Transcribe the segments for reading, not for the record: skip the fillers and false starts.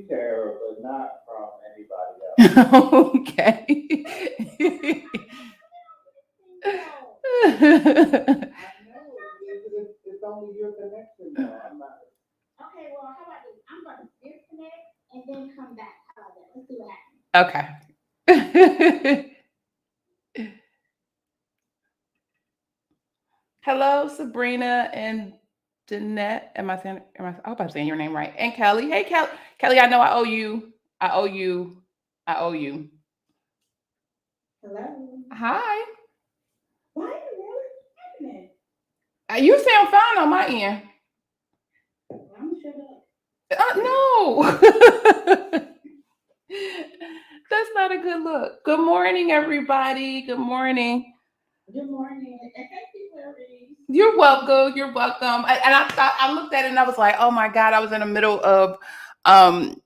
Sarah, but not from anybody else. Okay. I know it's only your connection, though. I'm not. Okay, well, how about this? I'm going to disconnect and then come back. How about that? Let's see what happens. Okay. Hello, Sabrina and Jeanette. I hope I'm saying your name right. And Kelly. Hey, Kelly. Kelly, I know I owe you. I owe you. I owe you. Hello. Hi. Why are you really happening? You sound fine on my end. I'm shut up. No. That's not a good look. Good morning, everybody. Good morning. Good morning. And thank you, Clarice. You're welcome. You're welcome. And I looked at it and I was like, oh my God, I was in the middle of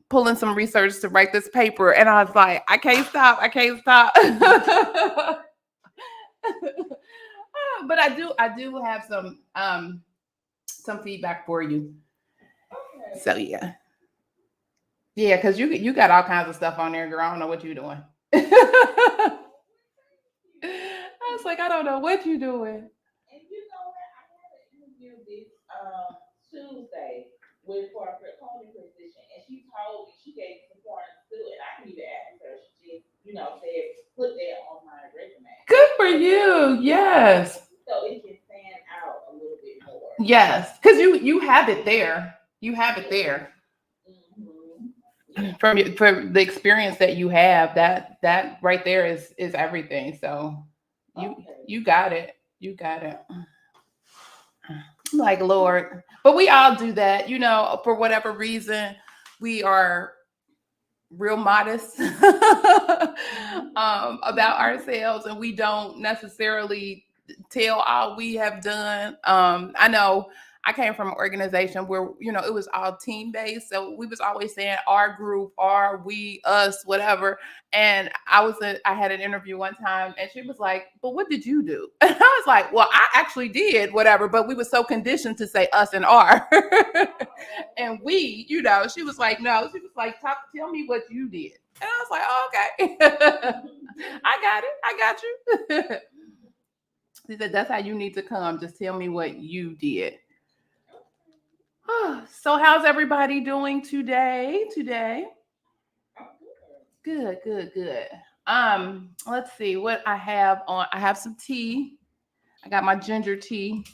pulling some research to write this paper. And I was like, I can't stop. I can't stop. But I do have some feedback for you. Okay. So yeah. Yeah, because you got all kinds of stuff on there, girl. I don't know what you're doing. I was like, I don't know what you're doing. And you know what? I had an interview this Tuesday with for a coding position, and she told me she gave me some pointers too, and I can even ask her. She just said put that on my resume. Good for you. Yes. So it can stand out a little bit more. Yes, because you have it there. You have it there. Mm-hmm. For the experience that you have, that right there is everything. So you got it. You got it. Like Lord, but we all do that, for whatever reason. We are real modest about ourselves, and we don't necessarily tell all we have done. I know I came from an organization where it was all team based, so we was always saying our group, our, we, us, whatever. And I had an interview one time, and she was like, "But what did you do?" And I was like, "Well, I actually did whatever," but we were so conditioned to say us and our, and we, she was like, "No," she was like, "Tell me what you did." And I was like, "Oh, okay, I got you." She said, "That's how you need to come. Just tell me what you did." So how's everybody doing today? Good. Let's see what I have on. I have some tea. I got my ginger tea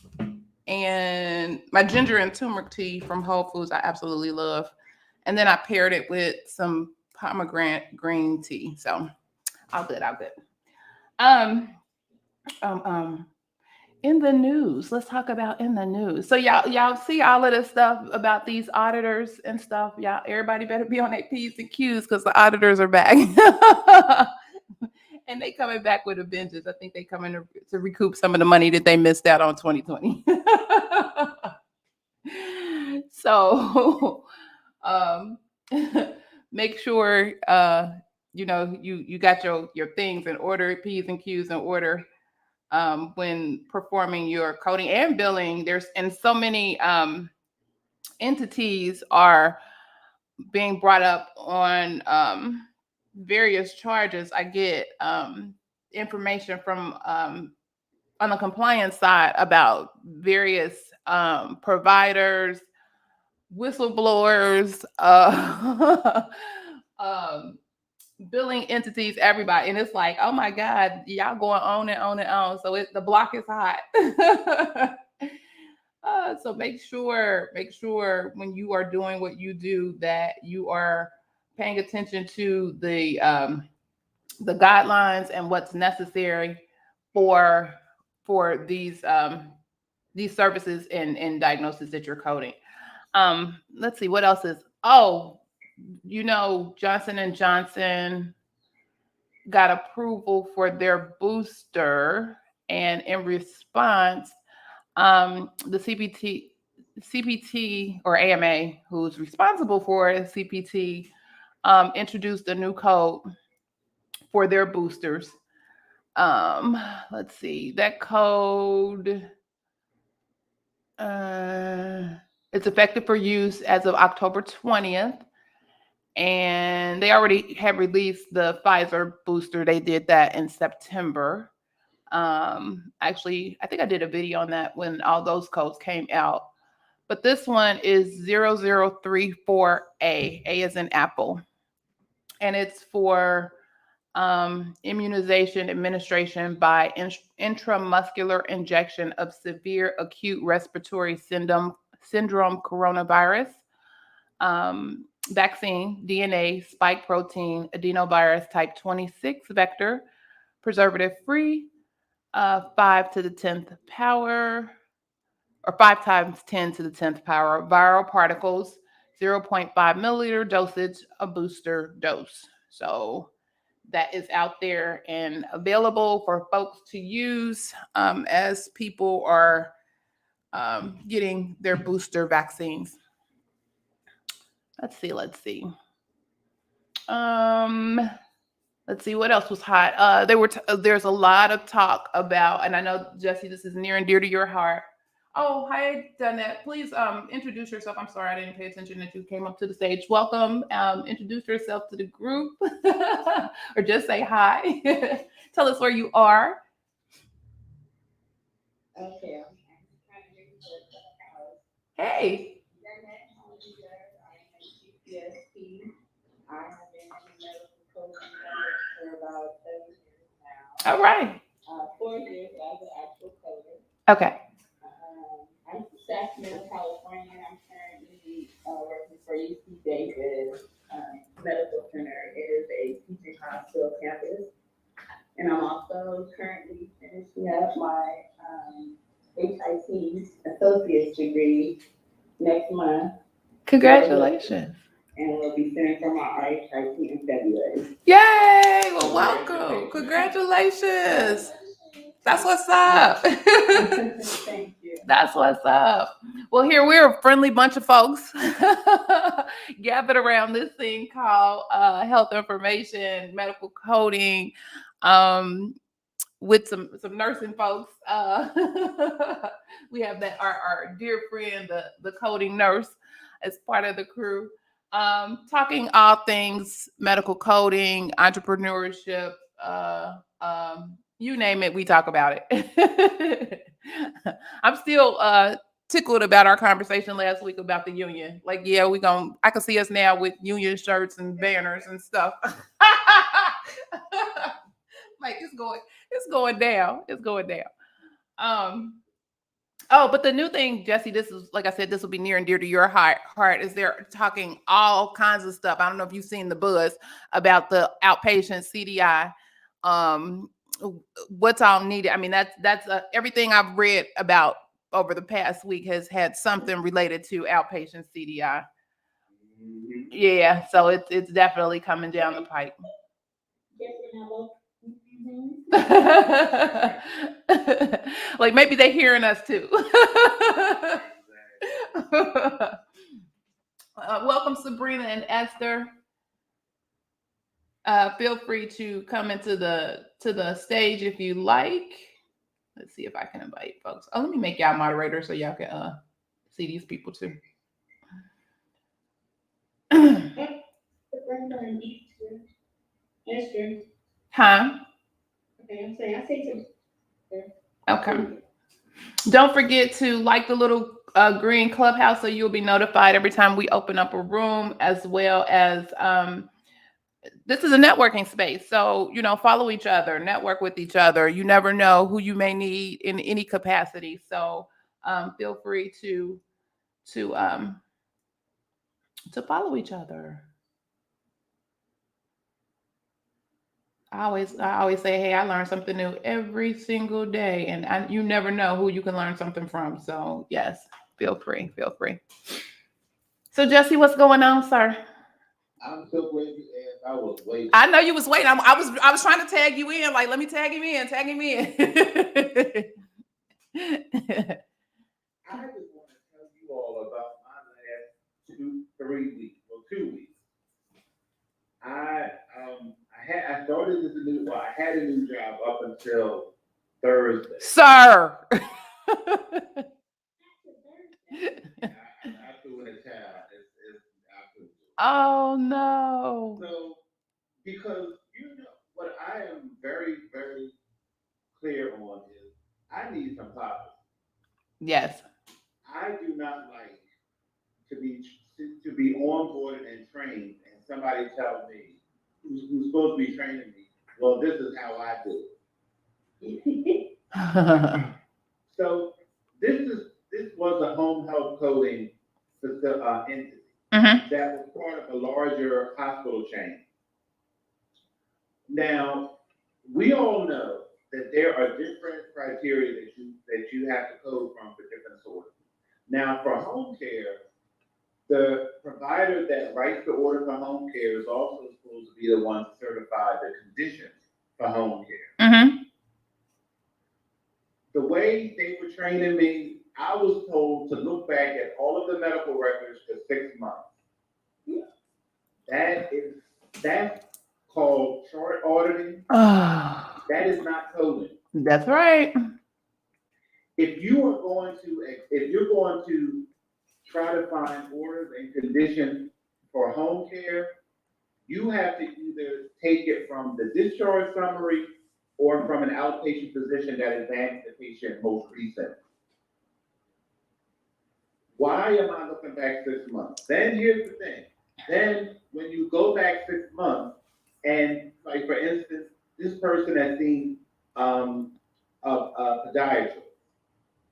and my ginger and turmeric tea from Whole Foods. I absolutely love. And then I paired it with some pomegranate green tea. So all good. In the news, let's talk about in the news. So y'all see all of this stuff about these auditors and stuff. Y'all, everybody better be on their P's and Q's because the auditors are back. And they coming back with a vengeance. I think they coming to recoup some of the money that they missed out on 2020. So make sure you got your things in order, P's and Q's in order. When performing your coding and billing, and so many entities are being brought up on various charges. I get information from on the compliance side about various providers, whistleblowers, billing entities, everybody. And it's like, oh my God, y'all going on and on and on. So the block is hot. So make sure when you are doing what you do that you are paying attention to the guidelines and what's necessary for these services and diagnosis that you're coding. Let's see what else is. Johnson & Johnson got approval for their booster, and in response, the CPT or AMA, who's responsible for CPT, introduced a new code for their boosters. Let's see, that code it's effective for use as of October 20th. And they already have released the Pfizer booster. They did that in September. Actually, I think I did a video on that when all those codes came out. But this one is 0034A. A is in Apple. And it's for immunization administration by intramuscular injection of severe acute respiratory syndrome coronavirus. Vaccine, DNA, spike protein, adenovirus type 26 vector, preservative free, 5 to the 10th power, or 5 times 10 to the 10th power, viral particles, 0.5 milliliter dosage, a booster dose. So that is out there and available for folks to use as people are getting their booster vaccines. Let's see. Let's see what else was hot. There's a lot of talk about, and I know, Jesse, this is near and dear to your heart. Oh, hi, Danette. Please introduce yourself. I'm sorry, I didn't pay attention that you came up to the stage. Welcome. Introduce yourself to the group, or just say hi. Tell us where you are. Okay. Hey. I have been in medical coaching for about 7 years now. All right. 4 years as an actual coder. Okay. I'm from Sacramento, California. I'm currently working for UC Davis Medical Center. It is a teaching hospital campus. And I'm also currently finishing up my HIT associate's degree next month. Congratulations. And we'll be sending for my RHIT in February. Yay! Well, welcome. Congratulations. That's what's up. Thank you. That's what's up. Well, here we're a friendly bunch of folks gathered around this thing called health information, medical coding, with some nursing folks. We have that our dear friend, the coding nurse, as part of the crew. Talking all things medical coding, entrepreneurship, you name it, we talk about it. I'm still tickled about our conversation last week about the union. Like, yeah, I can see us now with union shirts and banners and stuff. Like, it's going down. It's going down. Oh, but the new thing, Jesse, this is, like I said, this will be near and dear to your heart, is they're talking all kinds of stuff. I don't know if you've seen the buzz about the outpatient CDI. What's all needed. I mean, that's everything I've read about over the past week has had something related to outpatient CDI. Mm-hmm. Yeah, so it's definitely coming down the pipe. Like, maybe they're hearing us too. Welcome, Sabrina and Esther. Feel free to come into the stage if you like. Let's see if I can invite folks. Oh, let me make y'all moderators so y'all can see these people too. Esther. Huh? Okay, I say Okay. Don't forget to like the little green Clubhouse so you'll be notified every time we open up a room, as well as this is a networking space. So, follow each other, network with each other. You never know who you may need in any capacity. So feel free to follow each other. I always say, hey, I learn something new every single day, and you never know who you can learn something from. So yes, feel free. So Jesse, what's going on, sir? I'm so glad you asked. I was waiting. I know you was waiting. I was trying to tag you in. Like, let me tag him in. I just want to tell you all about my last 2 weeks. I started this I had a new job up until Thursday. Sir. I threw in a towel. Oh no. So, because you know what I am very, very clear on is I need some poppers. Yes. I do not like to be onboarded and trained, and somebody tell me who's supposed to be training me, well, this is how I do it. So this was a home health coding entity that was part of a larger hospital chain. Now, we all know that there are different criteria that you have to code from for different sources. Now, for home care, the provider that writes the order for home care is also supposed to be the one to certify the conditions for home care. The way they were training me, I was told to look back at all of the medical records for 6 months. That's called chart auditing. That is not coding. That's right. If you're going to try to find orders and conditions for home care, you have to either take it from the discharge summary or from an outpatient physician that examined the patient most recent. Why am I looking back 6 months? Then here's the thing. Then when you go back 6 months, and like for instance, this person has seen a podiatrist,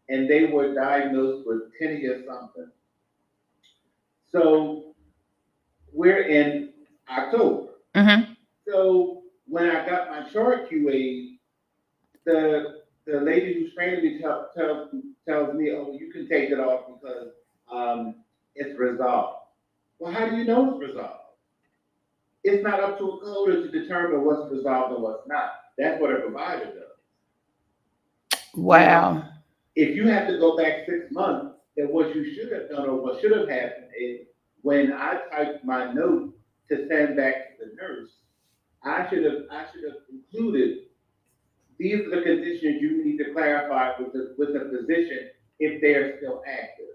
and they were diagnosed with tinea something. So we're in October. So when I got my chart QA, the lady who's training me tells me, oh, you can take it off because it's resolved. Well, how do you know it's resolved? It's not up to a coder to determine what's resolved and what's not. That's what a provider does. Wow. Now, if you have to go back 6 months, then what you should have done or what should have happened is when I typed my note to send back to the nurse, I should have included these are the conditions you need to clarify with the physician if they're still active.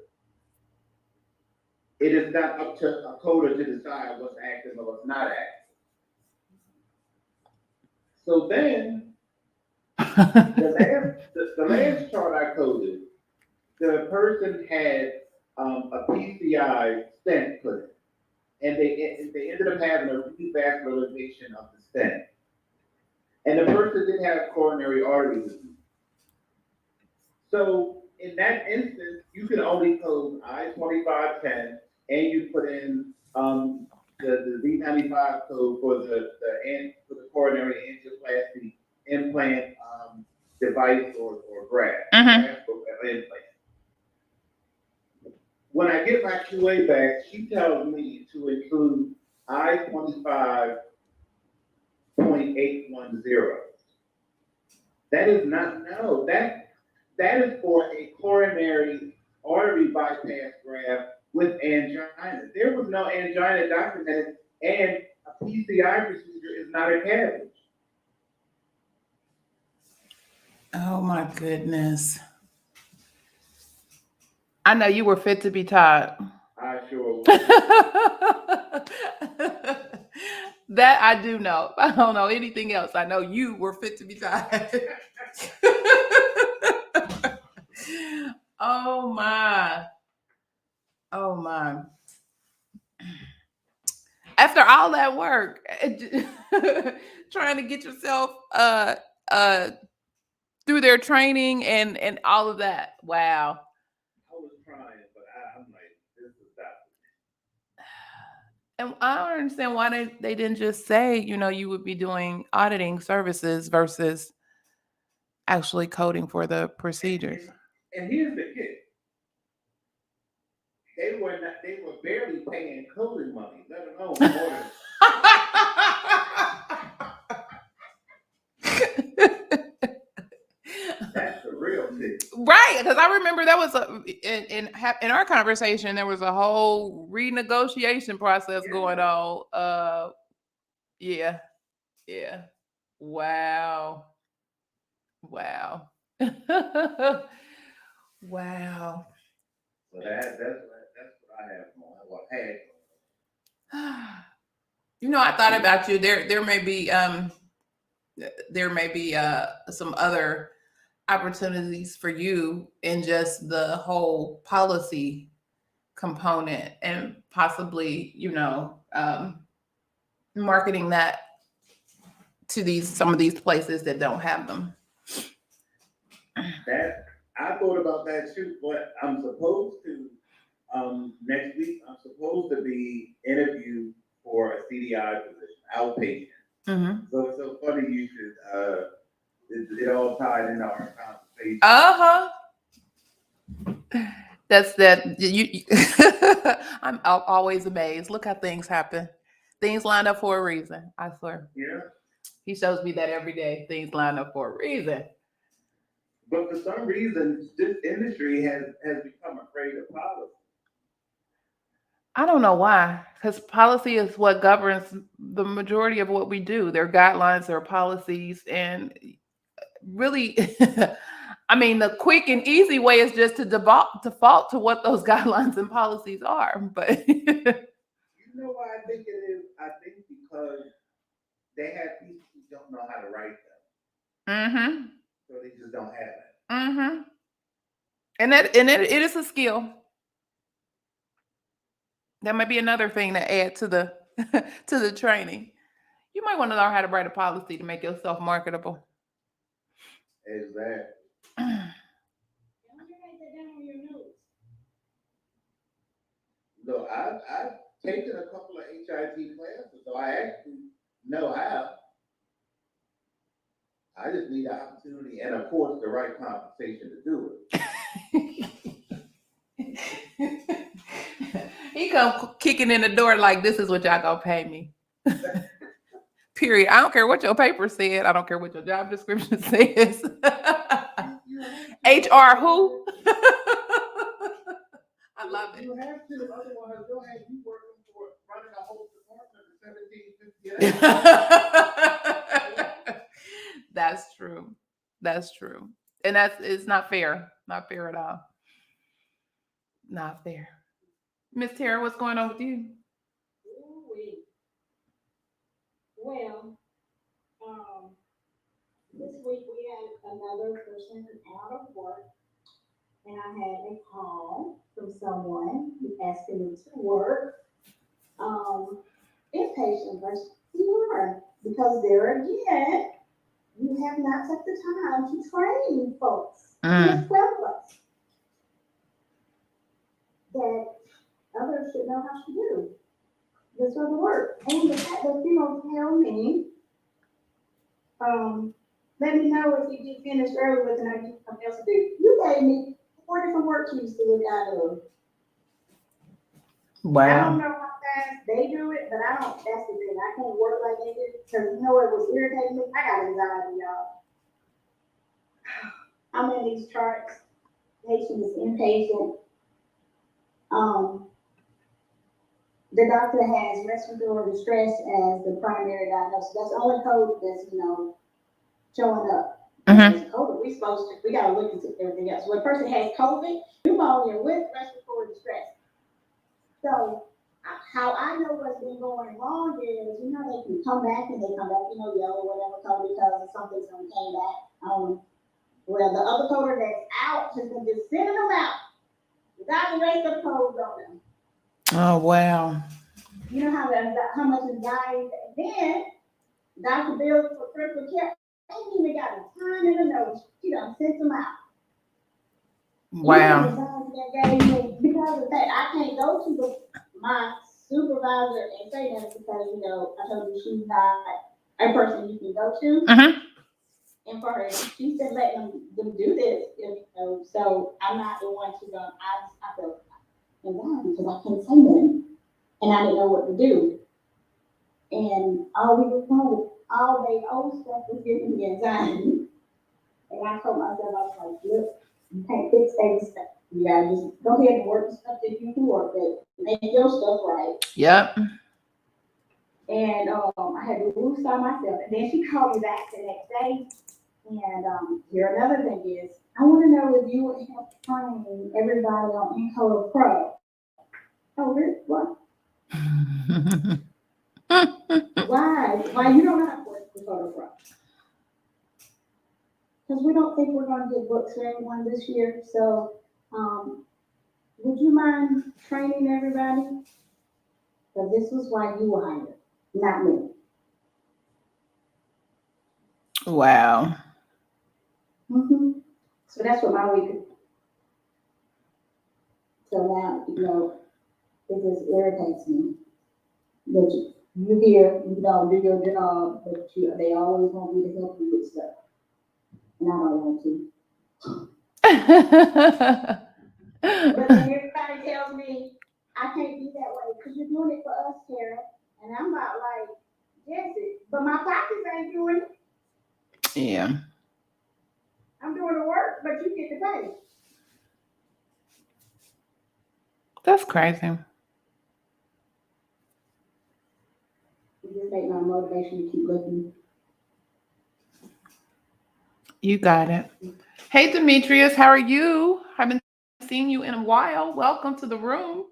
It is not up to a coder to decide what's active or what's not active. So then, the last chart I coded, the person had a PCI stent put in, and they ended up having a revascularization of the stent. And the person didn't have coronary artery disease. So in that instance, you can only code I-2510, and you put in the Z95 code for the coronary angioplasty implant device or graft. Implant. When I get my QA back, she tells me to include I-25.810. That is not, no, that is for a coronary artery bypass graft with angina. There was no angina documented, and a PCI procedure is not a cabbage. Oh my goodness. I know you were fit to be taught. I sure was. That I do know. I don't know anything else. I know you were fit to be taught. Oh my. Oh my. After all that work, trying to get yourself through their training and all of that. Wow. I was trying, but I'm like, this is that. And I don't understand why they didn't just say, you would be doing auditing services versus actually coding for the procedures. And here's the kick. They were barely paying coding money, let alone ordering. That's the real thing. Right, because I remember that was in our conversation, there was a whole renegotiation process going on. Yeah. Wow. Wow. So that's what I have on. What I had. You know, I thought about you. There may be some other opportunities for you in just the whole policy component, and possibly, marketing that to some of these places that don't have them. That I thought about that too, but I'm supposed to next week I'm supposed to be interviewed for a CDI position, outpatient. Mm-hmm. So it's so funny you should it all tied into our conversation. That's that. I'm always amazed. Look how things happen. Things line up for a reason. I swear. Yeah. He shows me that every day. Things line up for a reason. But for some reason, this industry has become afraid of policy. I don't know why, because policy is what governs the majority of what we do. There are guidelines, there are policies, and really, I mean, the quick and easy way is just to default to what those guidelines and policies are. But you know why I think it is? I think because they have people who don't know how to write them. Mm-hmm. So they just don't have it. Mm-hmm. And it is a skill. That might be another thing to add to the to the training. You might want to learn how to write a policy to make yourself marketable. Exactly. No, I've taken a couple of HIT classes, so I actually know how. I just need the opportunity and, of course, the right compensation to do it. He come kicking in the door like, this is what y'all gonna pay me. Period. I don't care what your paper said. I don't care what your job description says. HR who? I love it. You have to, otherwise they'll have you working for running a whole department for $17.58. That's true. That's true. And it's not fair. Not fair at all. Not fair. Miss Tara, what's going on with you? Well, this week we had another person out of work, and I had a call from someone asking me to work inpatient versus CDI, because there again, you have not took the time to train folks, just 12 us, that others should know how to do this sort of work. And the fact that you don't tell me, let me know if you get finished early with and I do something else to do. You gave me 4 different work keys to look out of. Wow. I don't know how fast they do it, but I don't, that's the thing. I can't work like they did, because you know it was irritating me. I got anxiety, y'all. I'm in these charts. Patient is inpatient. The doctor has respiratory distress as the primary diagnosis. That's the only code that's, showing up. Mm-hmm. COVID, we gotta look into everything else. When a person has COVID, pneumonia with respiratory distress. So how I know what's been going wrong is, they can come back and they come back, yellow, whatever color, because something's gonna came back. Well, the other coder that's out has been just sending them out without the rest of the codes on them. Oh, wow. You know how much is dying? Then Dr. Bill for critical care, they ain't even got a time in the notes. She done sent them out. Wow. Because of that, I can't go to my supervisor and say that, because, I told you she's not a person you can go to. Mm-hmm. And for her, she said letting them do this, so I'm not the one to go. I feel anxiety because I can't say nothing, and I didn't know what to do. And all we were doing, all they old stuff was giving me anxiety. And I told myself, I was like, look, you can't fix things. You gotta just go ahead and work the stuff that you can work with. Make your stuff right. Yep. And I had to woosah myself. And then she called me back the next day. And here another thing is, I want to know if you would help train everybody on Encoder Pro. Oh, really? What? think we're gonna get books for everyone this year, so, would you mind training everybody? But this was why you were hired, not me. Wow. So that's what my week is. So now, it just irritates me that you here, you don't do your job, but they always want me to help you with stuff. And I don't want to. But then everybody tells me I can't be that way because you're doing it for us, Tara. And I'm not like, Jesse, but my pockets ain't doing it. Yeah. I'm doing the work, but you get the pay. That's crazy. It just make my motivation to keep looking. You got it. Hey, Demetrius, how are you? Haven't seen you in a while. Welcome to the room.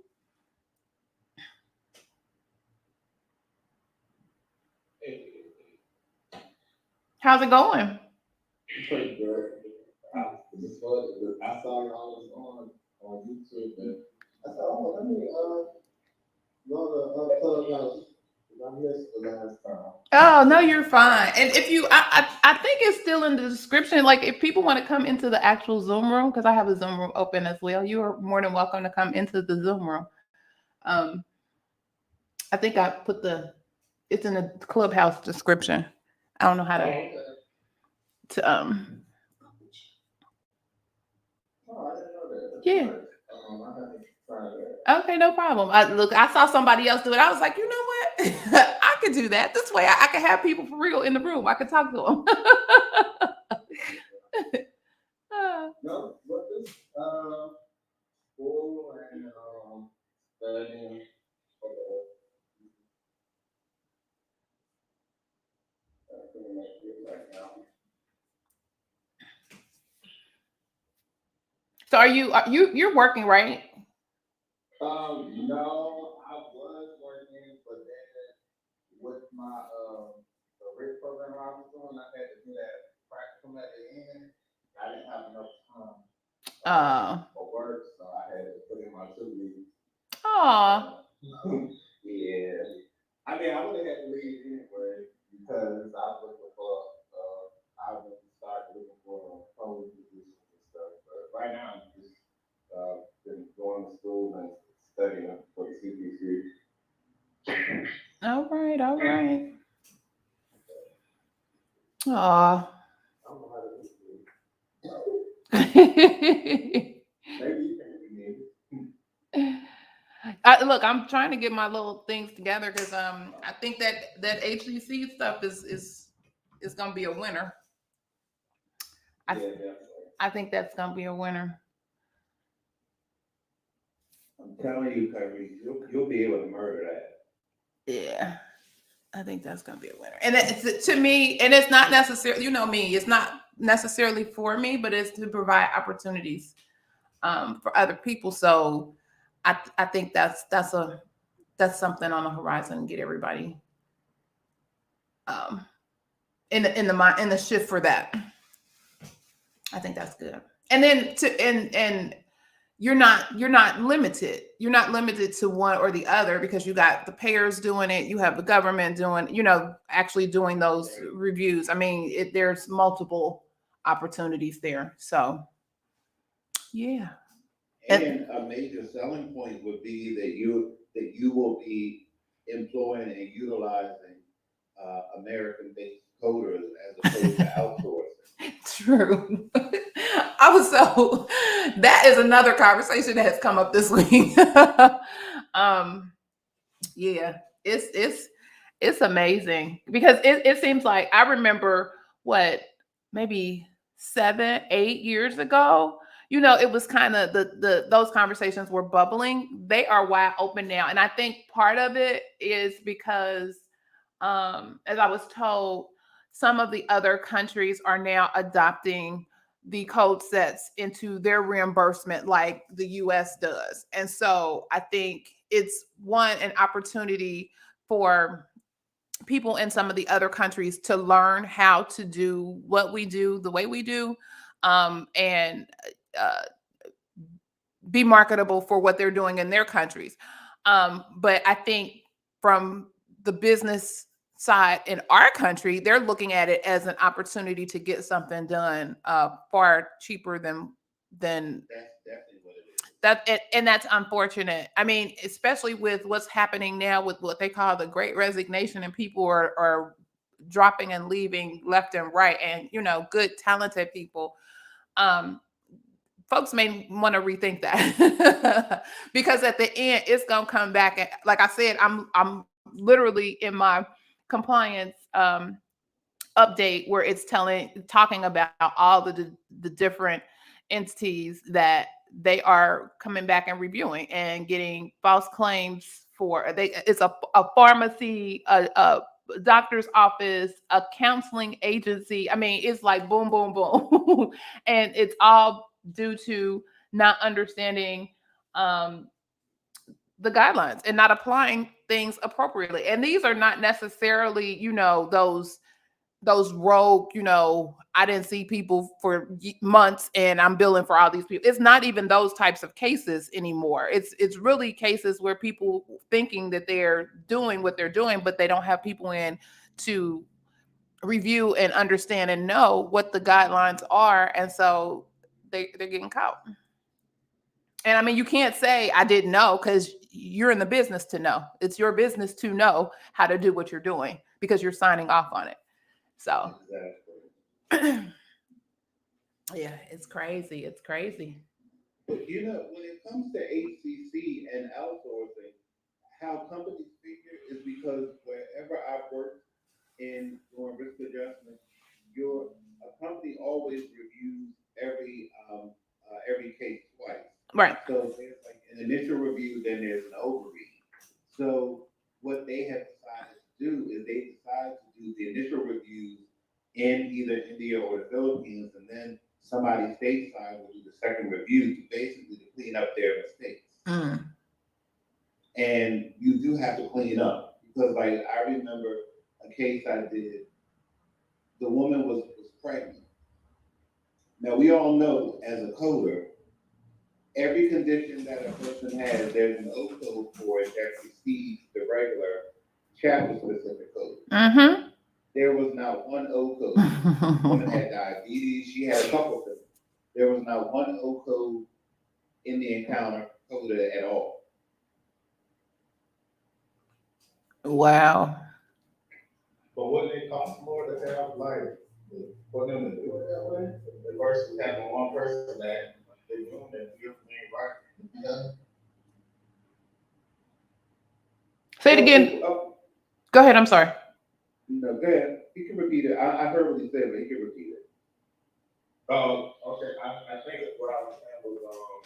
How's it going? Pretty good. I saw y'all on YouTube, and I said, "Oh, let me go to Clubhouse." I missed the last time. Oh, no, you're fine. And if you, I think it's still in the description. Like, if people want to come into the actual Zoom room, because I have a Zoom room open as well, you are more than welcome to come into the Zoom room. I think I put it's in the Clubhouse description. I don't know how to Oh, I didn't know that. Yeah. I had to try that. Okay, no problem. I saw somebody else do it. I was like, you know what? I could do that. This way I can have people for real in the room. I could talk to them. No, but this school and studying. So you're working, right? No, I was working, but then with my the RIT program I was doing, I had to do that practicum at the end. I didn't have enough time for work, so I had to put in my 2 weeks. Yeah. I mean, I would have had to leave anyway because I was looking for I would start looking for code positions and stuff. But right now I'm just been going to school and studying for the CPC. All right. Aw. I don't know how to do it. Maybe you can Look, I'm trying to get my little things together because I think that HCC stuff is gonna be a winner. I think that's gonna be a winner. I'm telling you, Kyrie, you'll be able to murder that. Yeah, I think that's gonna be a winner. And it's, to me, and it's not necessarily, you know me, it's not necessarily for me, but it's to provide opportunities for other people. So I think that's something on the horizon and get everybody in the shift for that. I think that's good. And then and you're not limited. You're not limited to one or the other because you got the payers doing it. You have the government doing, actually doing those reviews. I mean, there's multiple opportunities there. So, yeah. And a major selling point would be that you will be employing and utilizing American-based coders as opposed to outsourcing. True. That is another conversation that has come up this week. Yeah, it's amazing because it seems like I remember maybe 7-8 years ago. It was kind of those conversations were bubbling. They are wide open now, and I think part of it is because, as I was told, some of the other countries are now adopting the code sets into their reimbursement like the US does. And so I think it's an opportunity for people in some of the other countries to learn how to do what we do the way we do. and be marketable for what they're doing in their countries. But I think from the business side in our country, they're looking at it as an opportunity to get something done far cheaper than That's definitely what it is. and that's unfortunate. I mean, especially with what's happening now with what they call the great resignation, and people are dropping and leaving left and right, and good talented people. Folks may want to rethink that because at the end it's gonna come back. And like I said, I'm literally in my compliance update where it's talking about all the different entities that they are coming back and reviewing and getting false claims for. It's a pharmacy, a doctor's office, a counseling agency. I mean, it's like boom, boom, boom. And it's all due to not understanding the guidelines and not applying things appropriately. And these are not necessarily, those rogue, I didn't see people for months and I'm billing for all these people. It's not even those types of cases anymore. It's really cases where people thinking that they're doing what they're doing, but they don't have people in to review and understand and know what the guidelines are. And so they're getting caught. And I mean, you can't say I didn't know, because you're in the business to know. It's your business to know how to do what you're doing because you're signing off on it. So Exactly. yeah, it's crazy. It's crazy. But when it comes to HCC and outsourcing, how companies figure is because wherever I've worked in doing risk adjustment, a company always reviews every case twice. Right. So there's like an initial review, then there's an overread. So what they have decided to do is they decide to do the initial reviews in either India or the Philippines, and then somebody stateside will do the second review to basically clean up their mistakes. And you do have to clean up, because like I remember a case I did. The woman was pregnant. Now we all know as a coder, every condition that a person has, there's an O code for it that precedes the regular chapter specific code. Mm-hmm. There was not one O code. The woman had diabetes, she had a couple of things. There was not one O code in the encounter coded at all. Wow. But wouldn't it cost more to have, like, for them to do it that way? Versus having one person that they're doing that everything right? Yeah. Say it again. Go ahead. I'm sorry. No, go ahead. He can repeat it. I heard what he said, but he can repeat it. Okay. I think what I was saying was,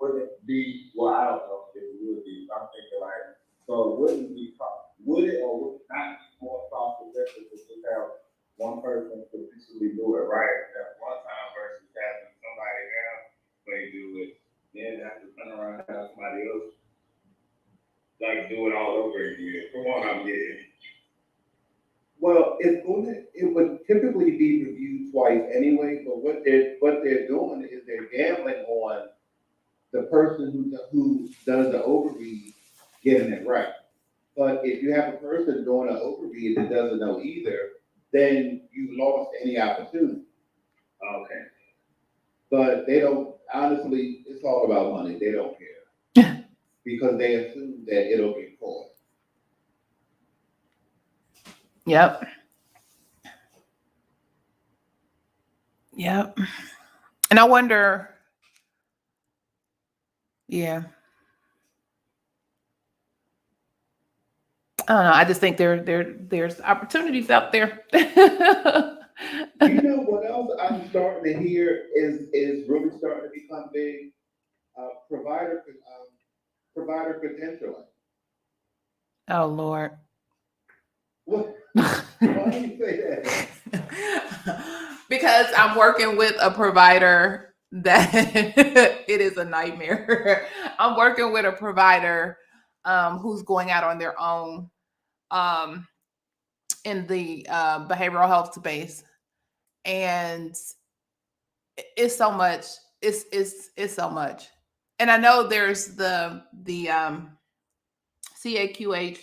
wouldn't it be, well, I don't know if it would be. I'm thinking like, so wouldn't it be, would it or would it not be more cost effective to just have one person potentially do it right at one time versus having somebody else may do it, then have to turn around and have somebody else like do it all over again? From what I'm getting. Well, it would typically be reviewed twice anyway, but what they're doing is they're gambling on the person who does the overread getting it right. But if you have a person doing an overread that doesn't know either, then you lost any opportunity. Okay. But they don't, honestly, it's all about money. They don't care. Because they assume that it'll get caught. Yep. And I wonder, yeah. I don't know. I just think there's opportunities out there. You know what else I'm starting to hear is really starting to become big? Provider credentialing. Oh Lord. What? Why do you say that? Because I'm working with a provider that it is a nightmare. I'm working with a provider who's going out on their own in the behavioral health space. And it's so much. It's so much. And I know there's the CAQH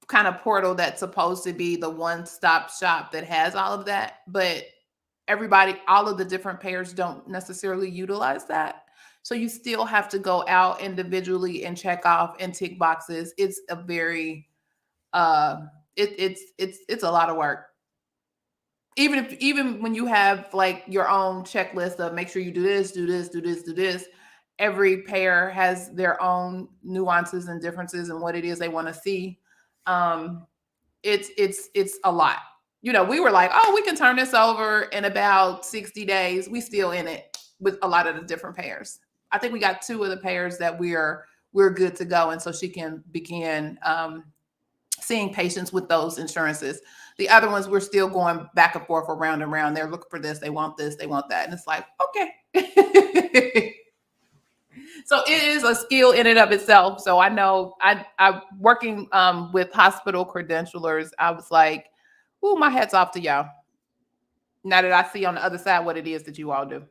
kind of portal that's supposed to be the one-stop shop that has all of that, but all of the different payers don't necessarily utilize that. So you still have to go out individually and check off and tick boxes. It's a very it's a lot of work. Even when you have like your own checklist of make sure you do this, do this, do this, do this, every payer has their own nuances and differences in what it is they want to see. It's a lot. We were like, oh, we can turn this over in about 60 days. We still in it with a lot of the different payers. I think we got 2 of the payers that we're good to go, and so she can begin seeing patients with those insurances. The other ones, we're still going back and forth, around and around. They're looking for this, they want that. And it's like, okay. So it is a skill in and of itself. So I know I working with hospital credentialers, I was like, ooh, my hat's off to y'all. Now that I see on the other side what it is that you all do.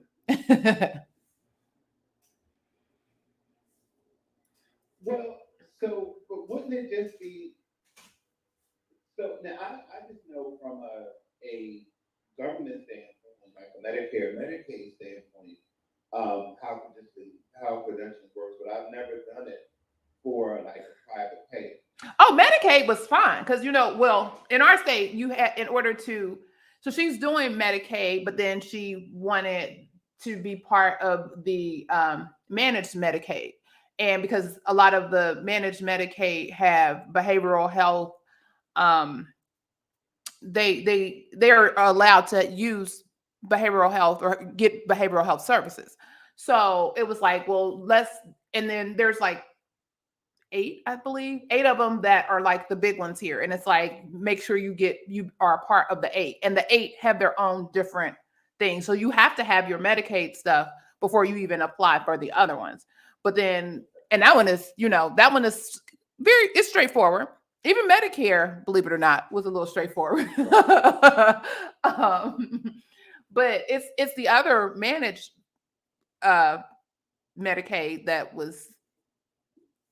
Well, so, but wouldn't it just be, so now I just know from a government standpoint, like a Medicare, Medicaid standpoint, how credentialing works, but I've never done it for like a private pay. Oh, Medicaid was fine because well, in our state, you had so she's doing Medicaid, but then she wanted to be part of the managed Medicaid, and because a lot of the managed Medicaid have behavioral health, they're allowed to use behavioral health or get behavioral health services. So it was like, well, and then there's like 8, I believe, 8 of them that are like the big ones here. And it's like, make sure you are a part of the 8, and the 8 have their own different things. So you have to have your Medicaid stuff before you even apply for the other ones. But then, and that one is, it's straightforward. Even Medicare, believe it or not, was a little straightforward. But it's the other managed Medicaid that was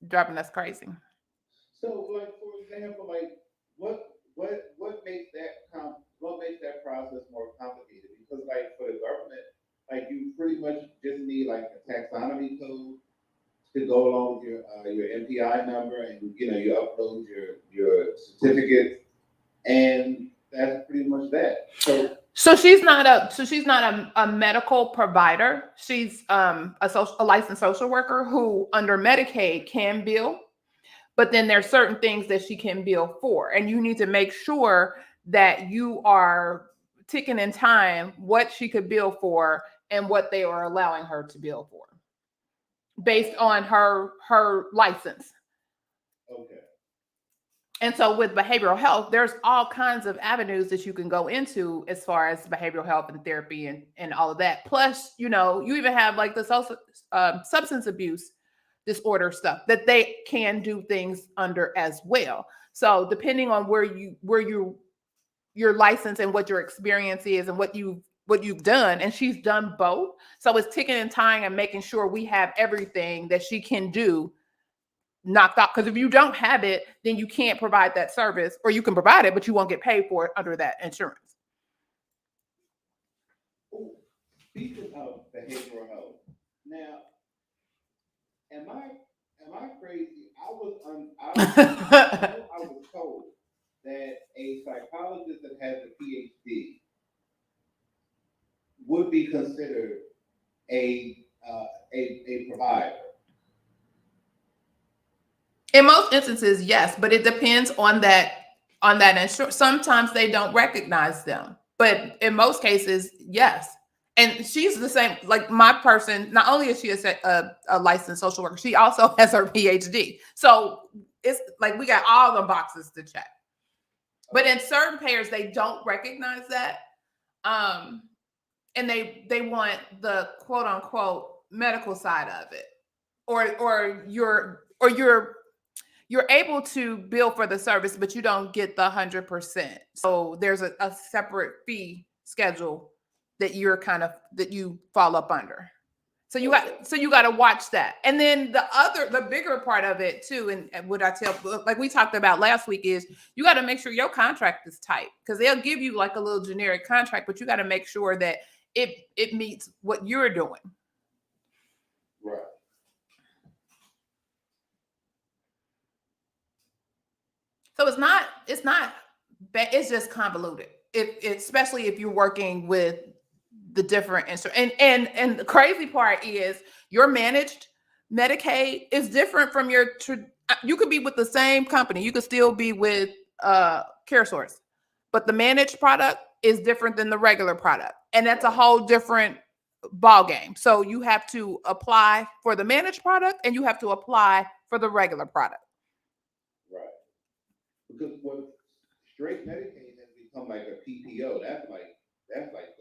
driving us crazy. So, like, for example, like what makes that process more complicated? Because like for the government, like you pretty much just need like a taxonomy code to go along with your MPI number, and you upload your certificate, and that's pretty much that. So she's not a medical provider. She's a licensed social worker who under Medicaid can bill, but then there's certain things that she can bill for, and you need to make sure that you are ticking in time what she could bill for and what they are allowing her to bill for based on her license. Okay. And so with behavioral health, there's all kinds of avenues that you can go into as far as behavioral health and therapy and all of that. Plus, you even have like the substance abuse disorder stuff that they can do things under as well. So depending on where your license and what your experience is and what you've done, and she's done both. So it's ticking and tying and making sure we have everything that she can do knocked out, because if you don't have it, then you can't provide that service, or you can provide it but you won't get paid for it under that insurance. Speaking of behavioral health, now am I crazy? I was told that a psychologist that has a PhD would be considered a provider. In most instances, yes, but it depends on that insurance. Sometimes they don't recognize them, but in most cases, yes. And she's the same, like my person, not only is she a licensed social worker, she also has her PhD. So it's like we got all the boxes to check. But in certain payers, they don't recognize that. And they want the quote unquote medical side of it. Or you're able to bill for the service, but you don't get the 100%. So there's a separate fee schedule that you fall up under. So you got to watch that. And then the bigger part of it too, and what I tell, like we talked about last week, is you got to make sure your contract is tight, because they'll give you like a little generic contract, but you got to make sure that it meets what you're doing. Right. So it's not bad. It's just convoluted. Especially if you're working with the different instruments. And the crazy part is your managed Medicaid is different from you could be with the same company. You could still be with CareSource, but the managed product is different than the regular product. And that's a whole different ball game. So you have to apply for the managed product and you have to apply for the regular product. Right. Because what straight Medicaid has become like a PPO. That's like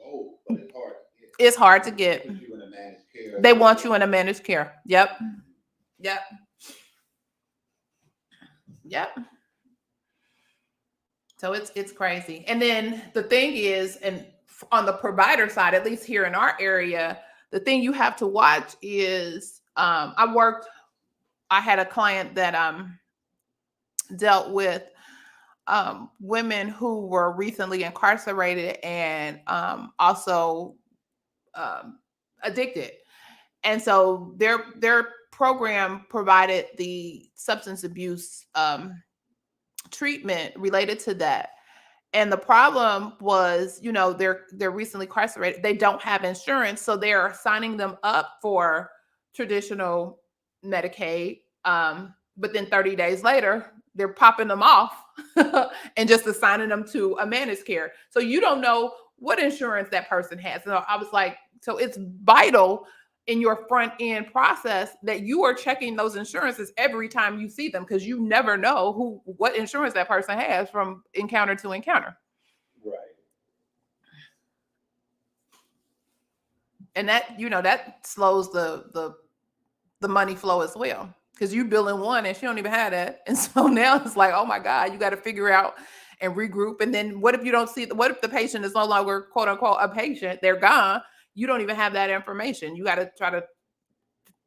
gold, but it's hard to get. It's hard to get. They want you in a managed care. They want you in a managed care. Yep. So it's crazy. And then the thing is, and on the provider side, at least here in our area, the thing you have to watch is I had a client that dealt with women who were recently incarcerated and also addicted. And so their program provided the substance abuse treatment related to that. And the problem was, they're recently incarcerated. They don't have insurance, so they're signing them up for traditional Medicaid. But then 30 days later, they're popping them off and just assigning them to a managed care. So you don't know what insurance that person has. So I was like, so it's vital in your front end process that you are checking those insurances every time you see them, because you never know what insurance that person has from encounter to encounter. Right. And that slows the money flow as well, because you billing one and she don't even have that. And so now it's like, oh my God, you got to figure out and regroup. And then what if the patient is no longer quote unquote a patient, they're gone. You don't even have that information. You got to try to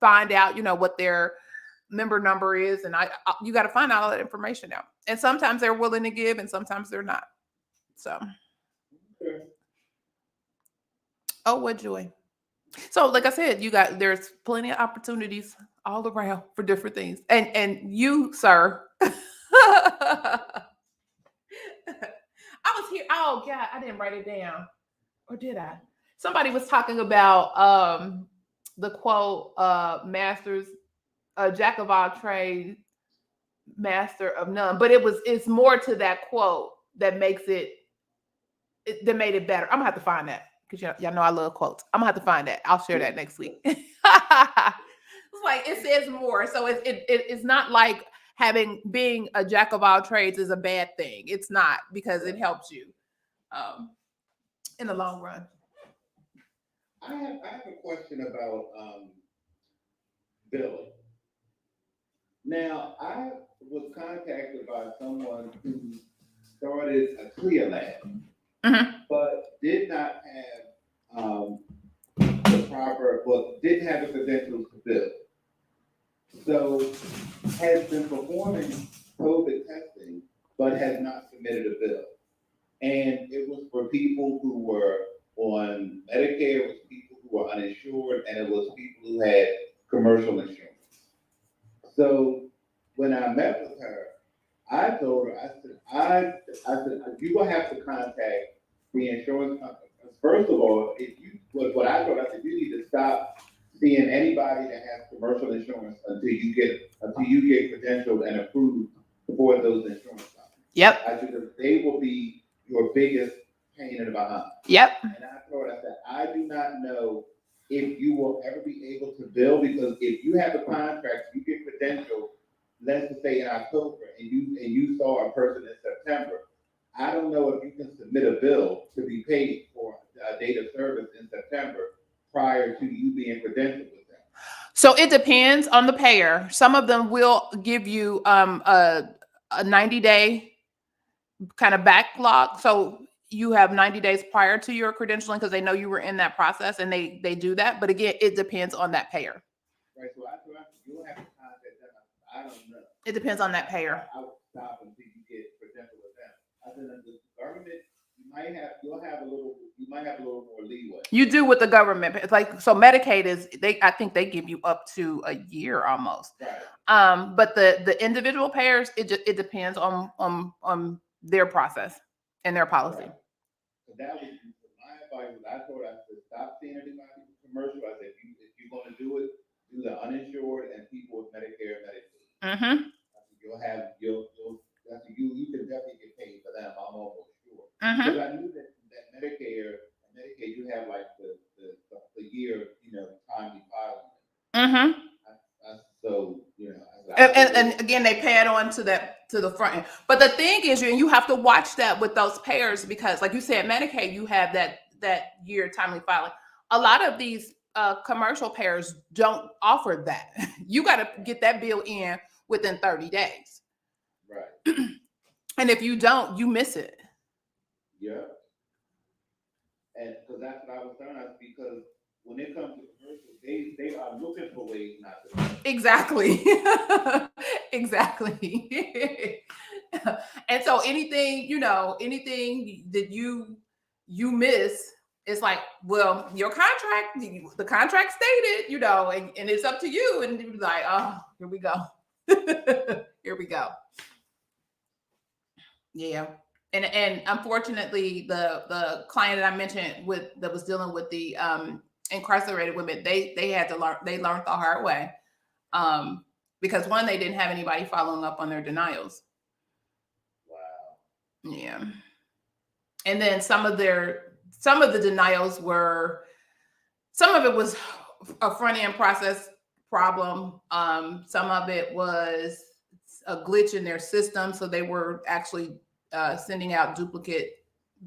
find out, what their member number is. And you got to find out all that information out. And sometimes they're willing to give and sometimes they're not. So, oh, what joy. So like I said, there's plenty of opportunities all around for different things. And you, sir, I was here. Oh God, I didn't write it down. Or did I? Somebody was talking about the quote, masters, jack of all trades, master of none. But it's more to that quote that makes that made it better. I'm gonna have to find that, because y'all know I love quotes. I'm gonna have to find that. I'll share that next week. It's like it says more. So it's not like being a jack of all trades is a bad thing. It's not, because it helps you in the long run. I have a question about billing. Now, I was contacted by someone who started a CLIA lab, but did not have didn't have the credentials to bill. So has been performing COVID testing, but has not submitted a bill. And it was for people who were on Medicare, it was people who were uninsured, and it was people who had commercial insurance. So when I met with her, I told her, I said, you will have to contact the insurance company. First of all, what I told her, I said, you need to stop seeing anybody that has commercial insurance until you get credentialed and approved for those insurance companies. Yep. I said, they will be your biggest pain in the behind. Yep. And I told her, I said, I do not know if you will ever be able to bill, because if you have a contract, you get credentialed, let's just say in October, and you saw a person in September, I don't know if you can submit a bill to be paid for a date of service in September prior to you being credentialed with them. So it depends on the payer. Some of them will give you a 90-day kind of backlog. So you have 90 days prior to your credentialing because they know you were in that process, and they do that. But again, it depends on that payer. Right, so you'll have to contact them. I don't know. It depends on that payer. I would stop until you get credentialed with them. I said, the government, you might have a little more leeway. You do with the government. It's like, so Medicaid is, I think they give you up to a year almost. Right. But the individual payers, it depends on their process and their policy. Right. So that was my advice. I told her, I said, stop seeing anybody commercial. I said, if you're going to do it, do the uninsured and people with Medicare and Medicaid. Mm-hmm. You can definitely get paid for them. I'm almost sure. Mm-hmm. Because I knew that Medicare and Medicaid, you have like the year, timely filing. Mm-hmm. So, and again, they pay it on to the front end. But the thing is, you have to watch that with those payers, because like you said, Medicaid, you have that year timely filing. A lot of these commercial payers don't offer that. You got to get that bill in within 30 days. Right. And if you don't, you miss it. Yeah. And because that's what I was telling us, because when it comes to commercials, they are looking for ways not to. Exactly. Exactly. And so anything that you miss, it's like, well, your contract, the contract stated, and it's up to you. And you're like, oh, here we go. Here we go. Yeah. And unfortunately, the client that I mentioned that was dealing with the incarcerated women, they learned the hard way. Because one, they didn't have anybody following up on their denials. Wow. Yeah. And then some of the denials were, some of it was a front end process problem. Some of it was a glitch in their system. So they were actually sending out duplicate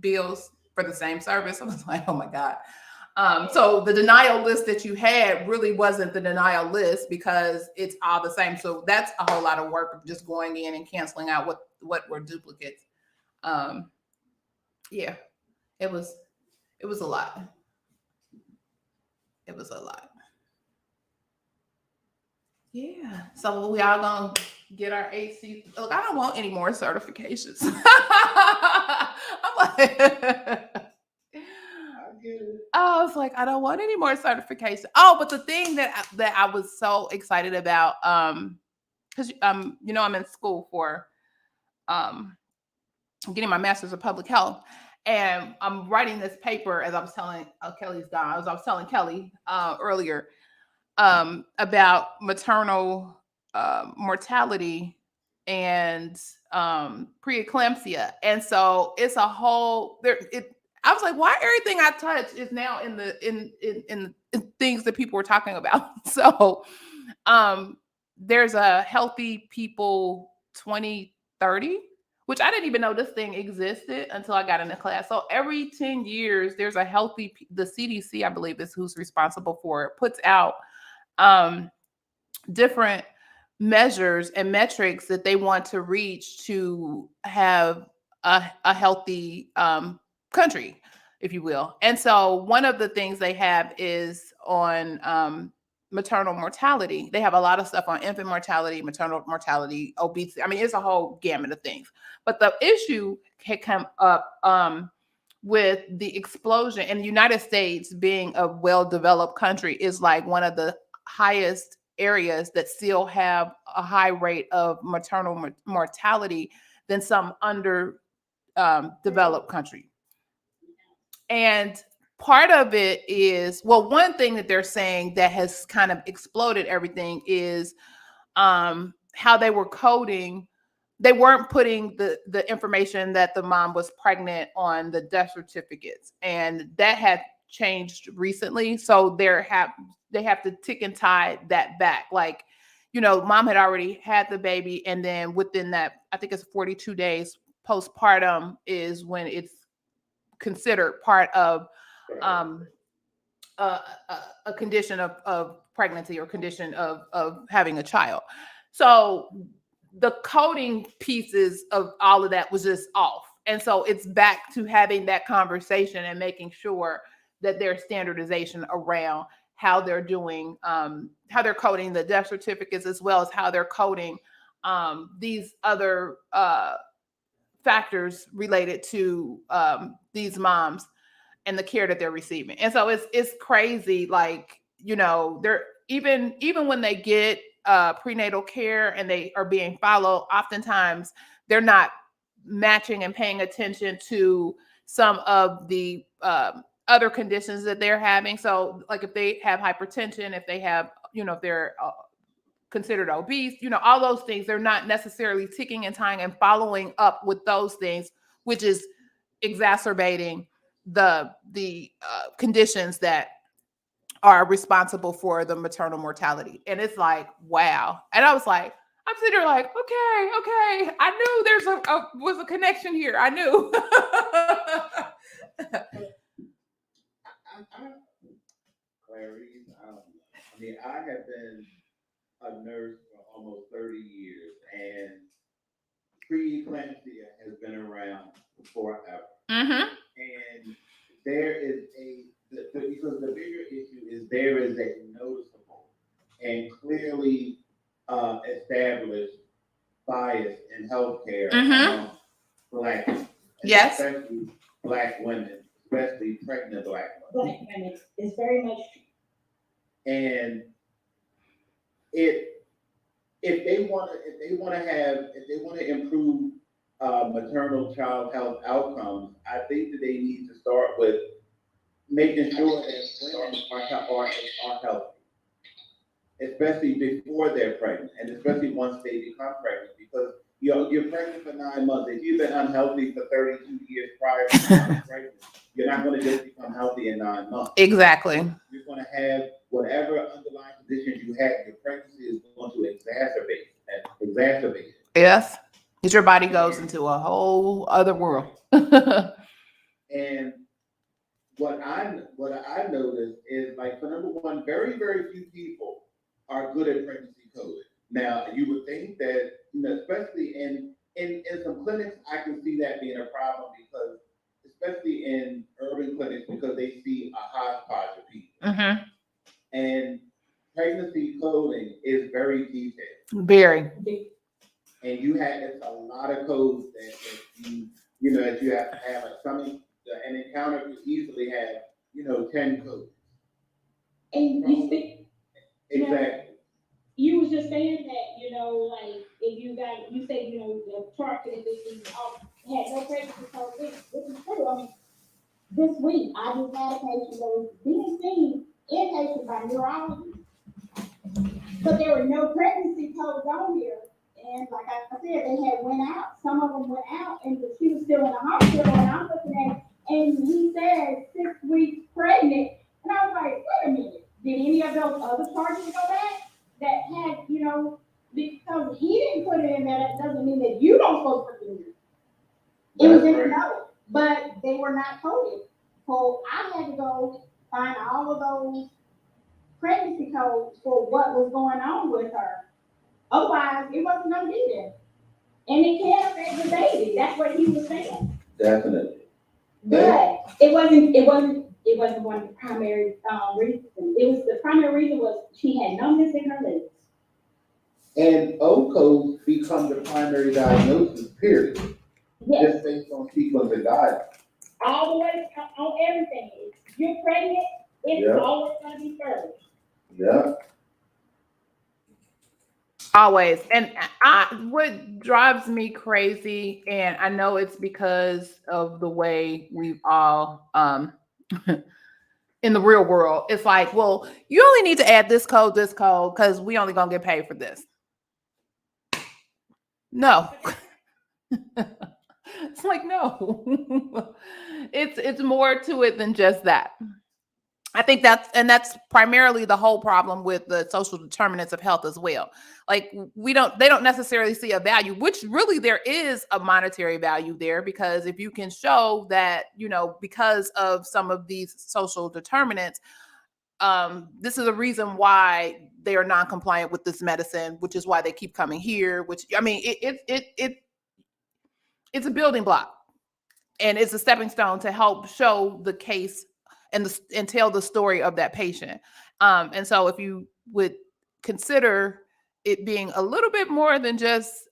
bills for the same service. I was like, oh my God. So the denial list that you had really wasn't the denial list, because it's all the same. So that's a whole lot of work of just going in and canceling out what were duplicates. Yeah, it was a lot. It was a lot. Yeah. So we all gonna get our AC. Look, I don't want any more certifications. I'm like, I was like, I don't want any more certification. Oh, but the thing that I was so excited about, because I'm in school for getting my master's of public health, and I'm writing this paper, as I was telling Kelly's gone. As I was telling Kelly earlier, about maternal mortality and preeclampsia, and so it's a whole there. I was like, why everything I touch is now in things that people were talking about. So there's a Healthy People 2030, which I didn't even know this thing existed until I got into class. So every 10 years, there's a the CDC, I believe, is who's responsible for it, puts out different measures and metrics that they want to reach to have a healthy country, if you will. And so one of the things they have is on maternal mortality. They have a lot of stuff on infant mortality, maternal mortality, obesity. I mean, it's a whole gamut of things. But the issue can come up with the explosion in the United States. Being a well-developed country is like one of the highest areas that still have a high rate of maternal mortality than some developed country. And part of it is, well, one thing that they're saying that has kind of exploded everything is how they were coding. They weren't putting the information that the mom was pregnant on the death certificates, and that had changed recently. So they have to tick and tie that back. Like, mom had already had the baby, and then within that, I think it's 42 days postpartum is when it's considered part of a condition of pregnancy or condition of having a child. So the coding pieces of all of that was just off. And so it's back to having that conversation and making sure that there's standardization around how they're doing, how they're coding the death certificates, as well as how they're coding these other factors related to these moms and the care that they're receiving. And so it's crazy. Like, you know, they're even when they get prenatal care and they are being followed, oftentimes they're not matching and paying attention to some of the other conditions that they're having. So like if they have hypertension, if they have, you know, if they're considered obese, you know, all those things, they're not necessarily ticking and tying and following up with those things, which is exacerbating the conditions that are responsible for the maternal mortality. And it's like, wow. And I was like, I'm sitting there like, okay. I knew there's was a connection here. I knew. Clarity. I mean, I have been a nurse for almost 30 years, and preeclampsia has been around forever. Mm-hmm. And there is because the bigger issue is there is a noticeable and clearly established bias in healthcare among Black women, Yes. especially Black women, especially pregnant Black women. Black women, it's very much. And if they want to improve maternal child health outcomes, I think that they need to start with making sure that women are healthy, especially before they're pregnant, and especially once they become pregnant, because you're pregnant for 9 months. If you've been unhealthy for 32 years prior to becoming pregnant, you're not going to just become healthy in 9 months. Exactly. You're going to have whatever underlying conditions you have. Your pregnancy is going to exacerbate it. Yes. Because your body goes into a whole other world. And what I noticed is, like, for number one, very, very few people are good at pregnancy coding. Now, you would think that, you know, especially in some clinics, I can see that being a problem, because especially in urban clinics, because they see a hodgepodge of people. Mm-hmm. And pregnancy coding is very detailed. Very. And it's a lot of codes that you have to have. Like an encounter could easily have 10 codes. And you speak. Exactly. You was just saying that, like, if you said, the chart that had no pregnancy code, which is true. I mean, this week I just had a patient that was being seen inpatient by neurology, but there were no pregnancy codes on here. And like I said, they had went out. Some of them went out, and she was still in the hospital. And I'm looking at it, and he said 6 weeks pregnant. And I was like, wait a minute, did any of those other charges go back? That had, because he didn't put it in there, that doesn't mean that you don't supposed to put it in there. It was in the note, but they were not coded. So I had to go find all of those pregnancy codes for what was going on with her. Otherwise, it wasn't going to be there. And it can affect the baby. That's what he was saying. Definitely. But it wasn't one of the primary reasons. The primary reason was she had numbness in her legs. And O codes become the primary diagnosis, period. Yes. Just based on sequence and guidelines. All the way on everything. If you're pregnant, it's always going to be first. Yeah. Always. And what drives me crazy, and I know it's because of the way we've all in the real world, it's like, well, you only need to add this code, because we only gonna get paid for this. No. It's like, no. It's more to it than just that. I think that's primarily the whole problem with the social determinants of health as well. Like, they don't necessarily see a value, which really there is a monetary value there, because if you can show that, because of some of these social determinants, this is a reason why they are non-compliant with this medicine, which is why they keep coming here, which, I mean, it's a building block. and it's a stepping stone to help show the case and tell the story of that patient. And so if you would consider it being a little bit more than just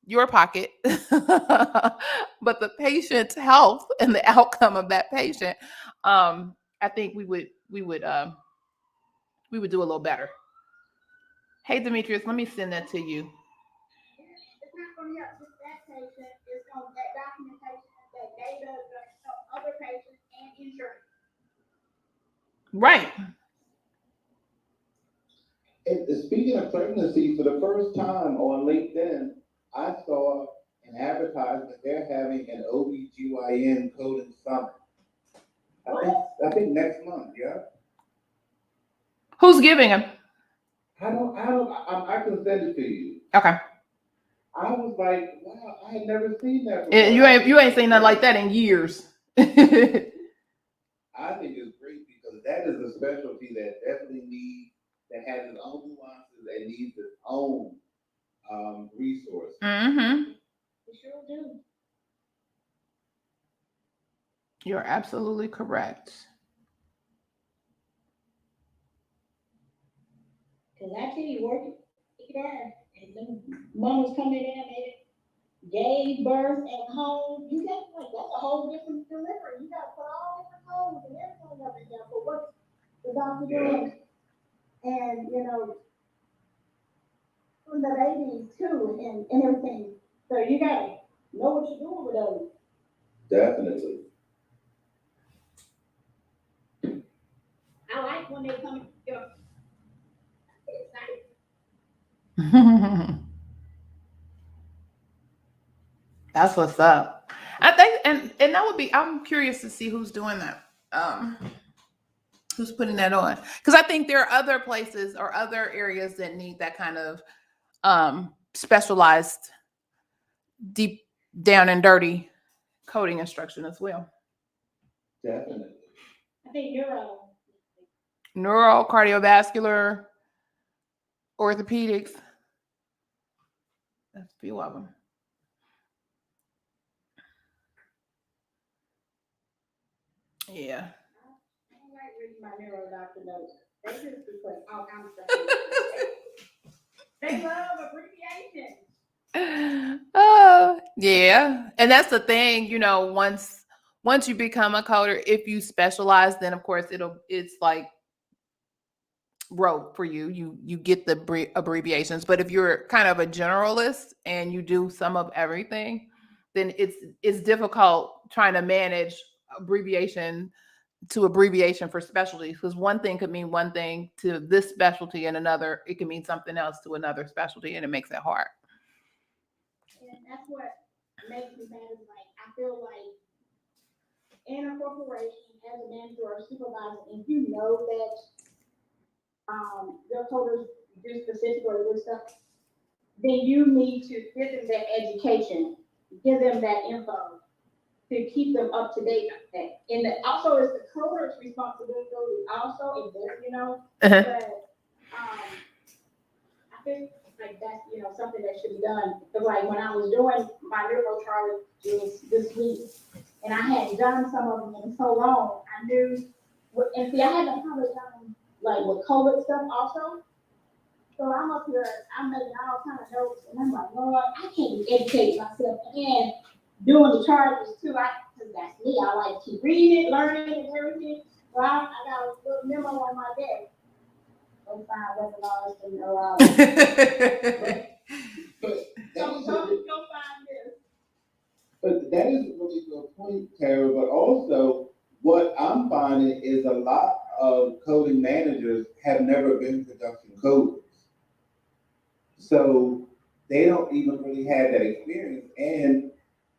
your pocket, but the patient's health and the outcome of that patient, I think we would do a little better. Hey, Demetrius, let me send that to you. It's not going to help just that patient. It's going to that documentation, that data, the other patients and insurance. Right. And speaking of pregnancy, for the first time on LinkedIn, I saw an advertisement they're having an OBGYN coding summit. I think next month, yeah. Who's giving them? I can send it to you. Okay. I was like, wow, I had never seen that before. You ain't seen nothing like that in years. I think it's great because that is a specialty that definitely needs, that has its own nuances and needs its own resources. Mm-hmm. You sure do. You're absolutely correct. Because I tell you, working there, and them mamas coming in and gave birth at home, you got like that's a whole different delivery. You got to put all different codes and everything up in there for what the doctor doing. And you know, the babies too, and everything. So you gotta know what you're doing with those. Definitely. I like when they come here. It's nice. That's what's up. I think, and that would be, I'm curious to see who's doing that. Who's putting that on? Because I think there are other places or other areas that need that kind of specialized, deep down and dirty coding instruction as well. Definitely. I think Neuro, cardiovascular, orthopedics. That's a few of them. Yeah. I don't like reading my neuro doctor notes. They just be putting all kinds of stuff. They love abbreviations. Oh, yeah. And that's the thing, you know, once you become a coder, if you specialize, then of course it's like rote for you. You get the abbreviations. But if you're kind of a generalist and you do some of everything, then it's difficult trying to manage abbreviation to abbreviation for specialties, because one thing could mean one thing to this specialty and another, it can mean something else to another specialty, and it makes it hard. And that's what makes me mad is like, I feel like in a corporation, as a manager or supervisor, if you know that your coders do specific or this stuff, then you need to give them that education, give them that info to keep them up to date. And also it's the coder's responsibility also, if they're, you know, but I think like that's, you know, something that should be done. Because like when I was doing my neuro chart this week, and I hadn't done some of them in so long, I knew, and see, I haven't probably done like with COVID stuff also. So I'm up here, I'm making all kinds of notes, and I'm like, Lord, I can't educate myself and doing the charges too. Because that's me. I like to keep reading it, learning, and everything. So I got a little memo on my desk. Go find webinars and know go find this. But that is a really good point, Tara. But also, what I'm finding is a lot of coding managers have never been production coders. So they don't even really have that experience. And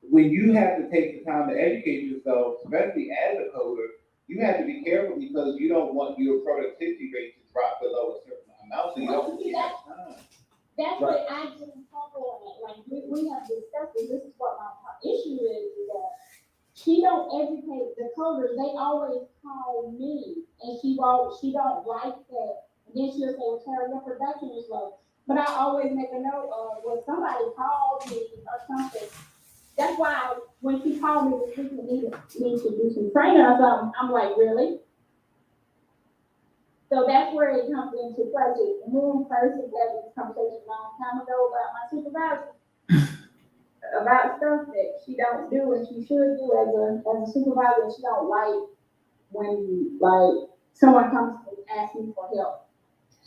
when you have to take the time to educate yourself, especially as a coder, you have to be careful because you don't want your productivity rate to drop below a certain amount. So you don't get that time. That's what I didn't talk on it. Like we have discussed it. This is what my issue is that she don't educate the coders. They always call me, and she don't like that. And then she'll say, "Well, Tara, your production is low." But I always make a note of when somebody calls me or something. That's why when she called me this week and needed me to do some training or something, I'm like, really? So that's where it comes into play. Me and Percy had this conversation a long time ago about my supervisor, about stuff that she don't do and she should do as a supervisor, and she don't like when like someone comes and asks me for help.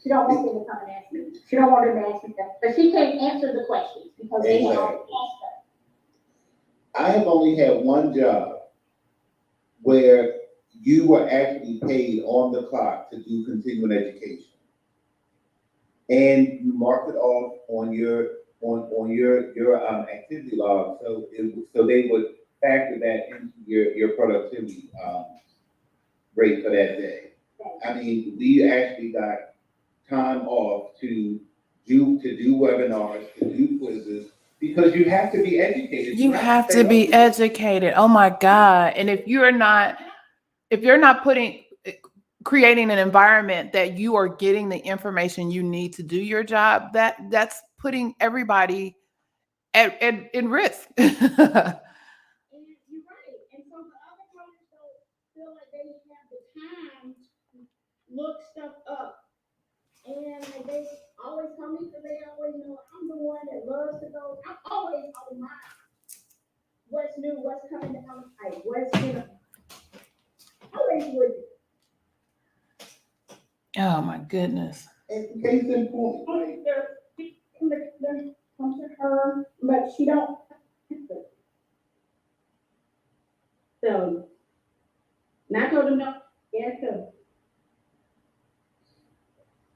She don't want them to come and ask me. She don't want them to ask me that, but she can't answer the questions because they have already asked her. I have only had one job where you were actually paid on the clock to do continuing education. And you marked it off on your activity log, so they would factor that into your productivity rate for that day. I mean, we actually got time off to do webinars, to do quizzes, because you have to be educated. You have to be educated. Oh my God. And if you're not creating an environment that you are getting the information you need to do your job, that's putting everybody in risk. And you're right. And so the other coders don't feel like they have the time to look stuff up. And they always tell me because they always know I'm the one that loves to go. I'm always on my what's new, what's coming down the pipe, what's new. Always with it. Oh my goodness. And case in point, They're come to her, but she don't. So, and I told them no. Yes, sir.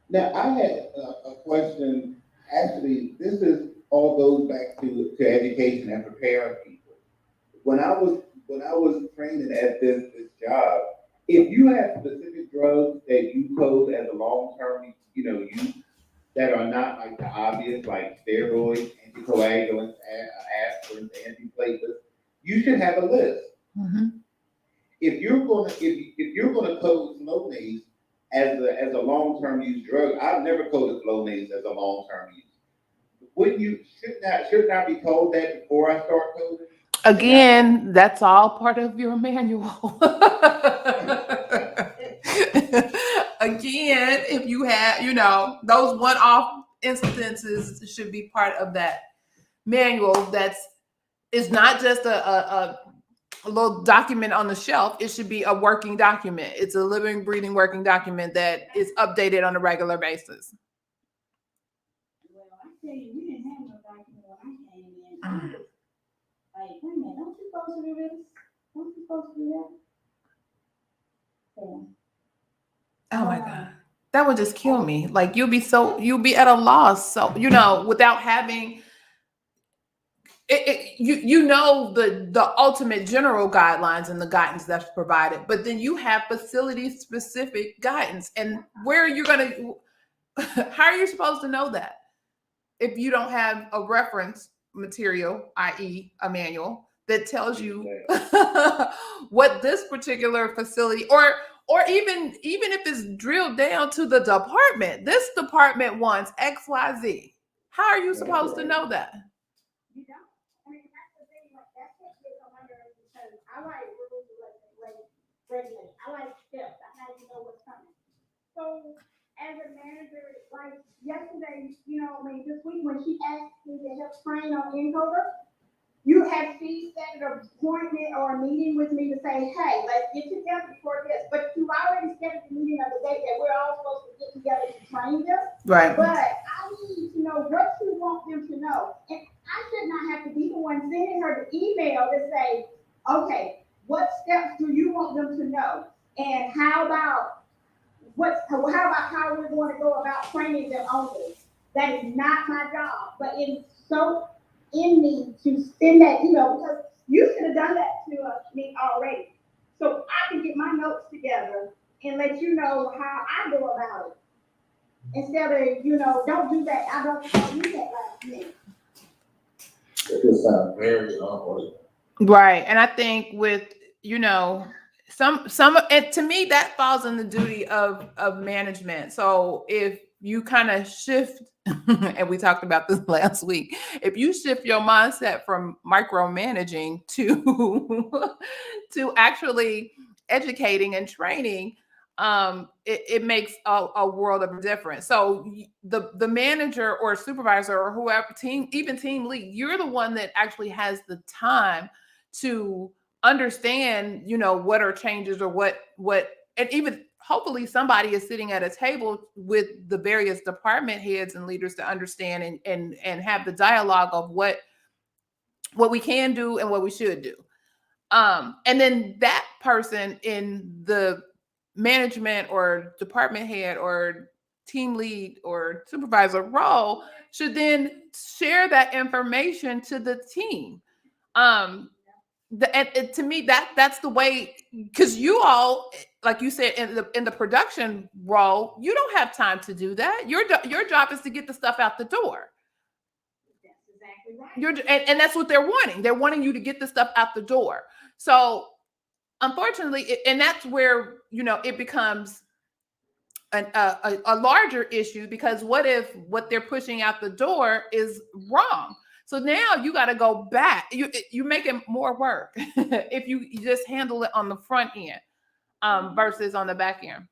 now I had a question. Actually, this is all goes back to education and preparing people. When I was training at this job, if you have specific drugs that you code as a long-term, use that are not like the obvious, like steroids, anticoagulants, aspirin, antiplatelets, you should have a list. Mm-hmm. If you're gonna code Flonase as a long-term use drug, I've never coded Flonase as a long-term use. Wouldn't you should not be told that before I start coding? Again, that's all part of your manual. Again, if you have, those one-off instances should be part of that manual. It's not just a little document on the shelf. It should be a working document. It's a living, breathing, working document that is updated on a regular basis. Well, I tell you, we didn't have no document when I came in. I was like, wait a minute, don't you supposed to do this? Don't you supposed to do that? Yeah. Oh my God. That would just kill me. Like you'll be at a loss. So, without having it, the ultimate general guidelines and the guidance that's provided, but then you have facility specific guidance. And where are you how are you supposed to know that if you don't have a reference material, i.e. a manual that tells you what this particular facility or even if it's drilled down to the department, this department wants XYZ. How are you supposed to know that? You don't. I mean, that's the thing. Like, that's what they come under because I like rules regulate. I like steps. I have to know what's coming. So, as a manager, like yesterday, this week when she asked me to help train on encoder, she set an appointment or a meeting with me to say, hey, let's get together for this. But you've already scheduled the meeting of the day that we're all supposed to get together to train them. Right. But I need to know what you want them to know. And I should not have to be the one sending her the email to say, okay, what steps do you want them to know? And how about how we're going to go about training them on this? That is not my job, but it's so in me to send that, because you should have done that to me already. So I can get my notes together and let you know how I go about it. Instead of, don't do that. I don't do that last minute. It just sounds very unorganized. Right. And I think with, some and to me that falls in the duty of management. So if you kind of shift and we talked about this last week, if you shift your mindset from micromanaging to to actually educating and training, it makes a world of difference. So the manager or supervisor or whoever, even team lead, you're the one that actually has the time to understand, what are changes or what, and even hopefully somebody is sitting at a table with the various department heads and leaders to understand and have the dialogue of what we can do and what we should do. And then that person in the management or department head or team lead or supervisor role should then share that information to the team. And to me, that's the way, because you all, like you said, in the production role, you don't have time to do that. Your job is to get the stuff out the door. That's exactly right. And that's what they're wanting. They're wanting you to get the stuff out the door. So unfortunately, and that's where it becomes a larger issue, because what if what they're pushing out the door is wrong? So now you got to go back. You make it more work if you just handle it on the front end versus on the back end.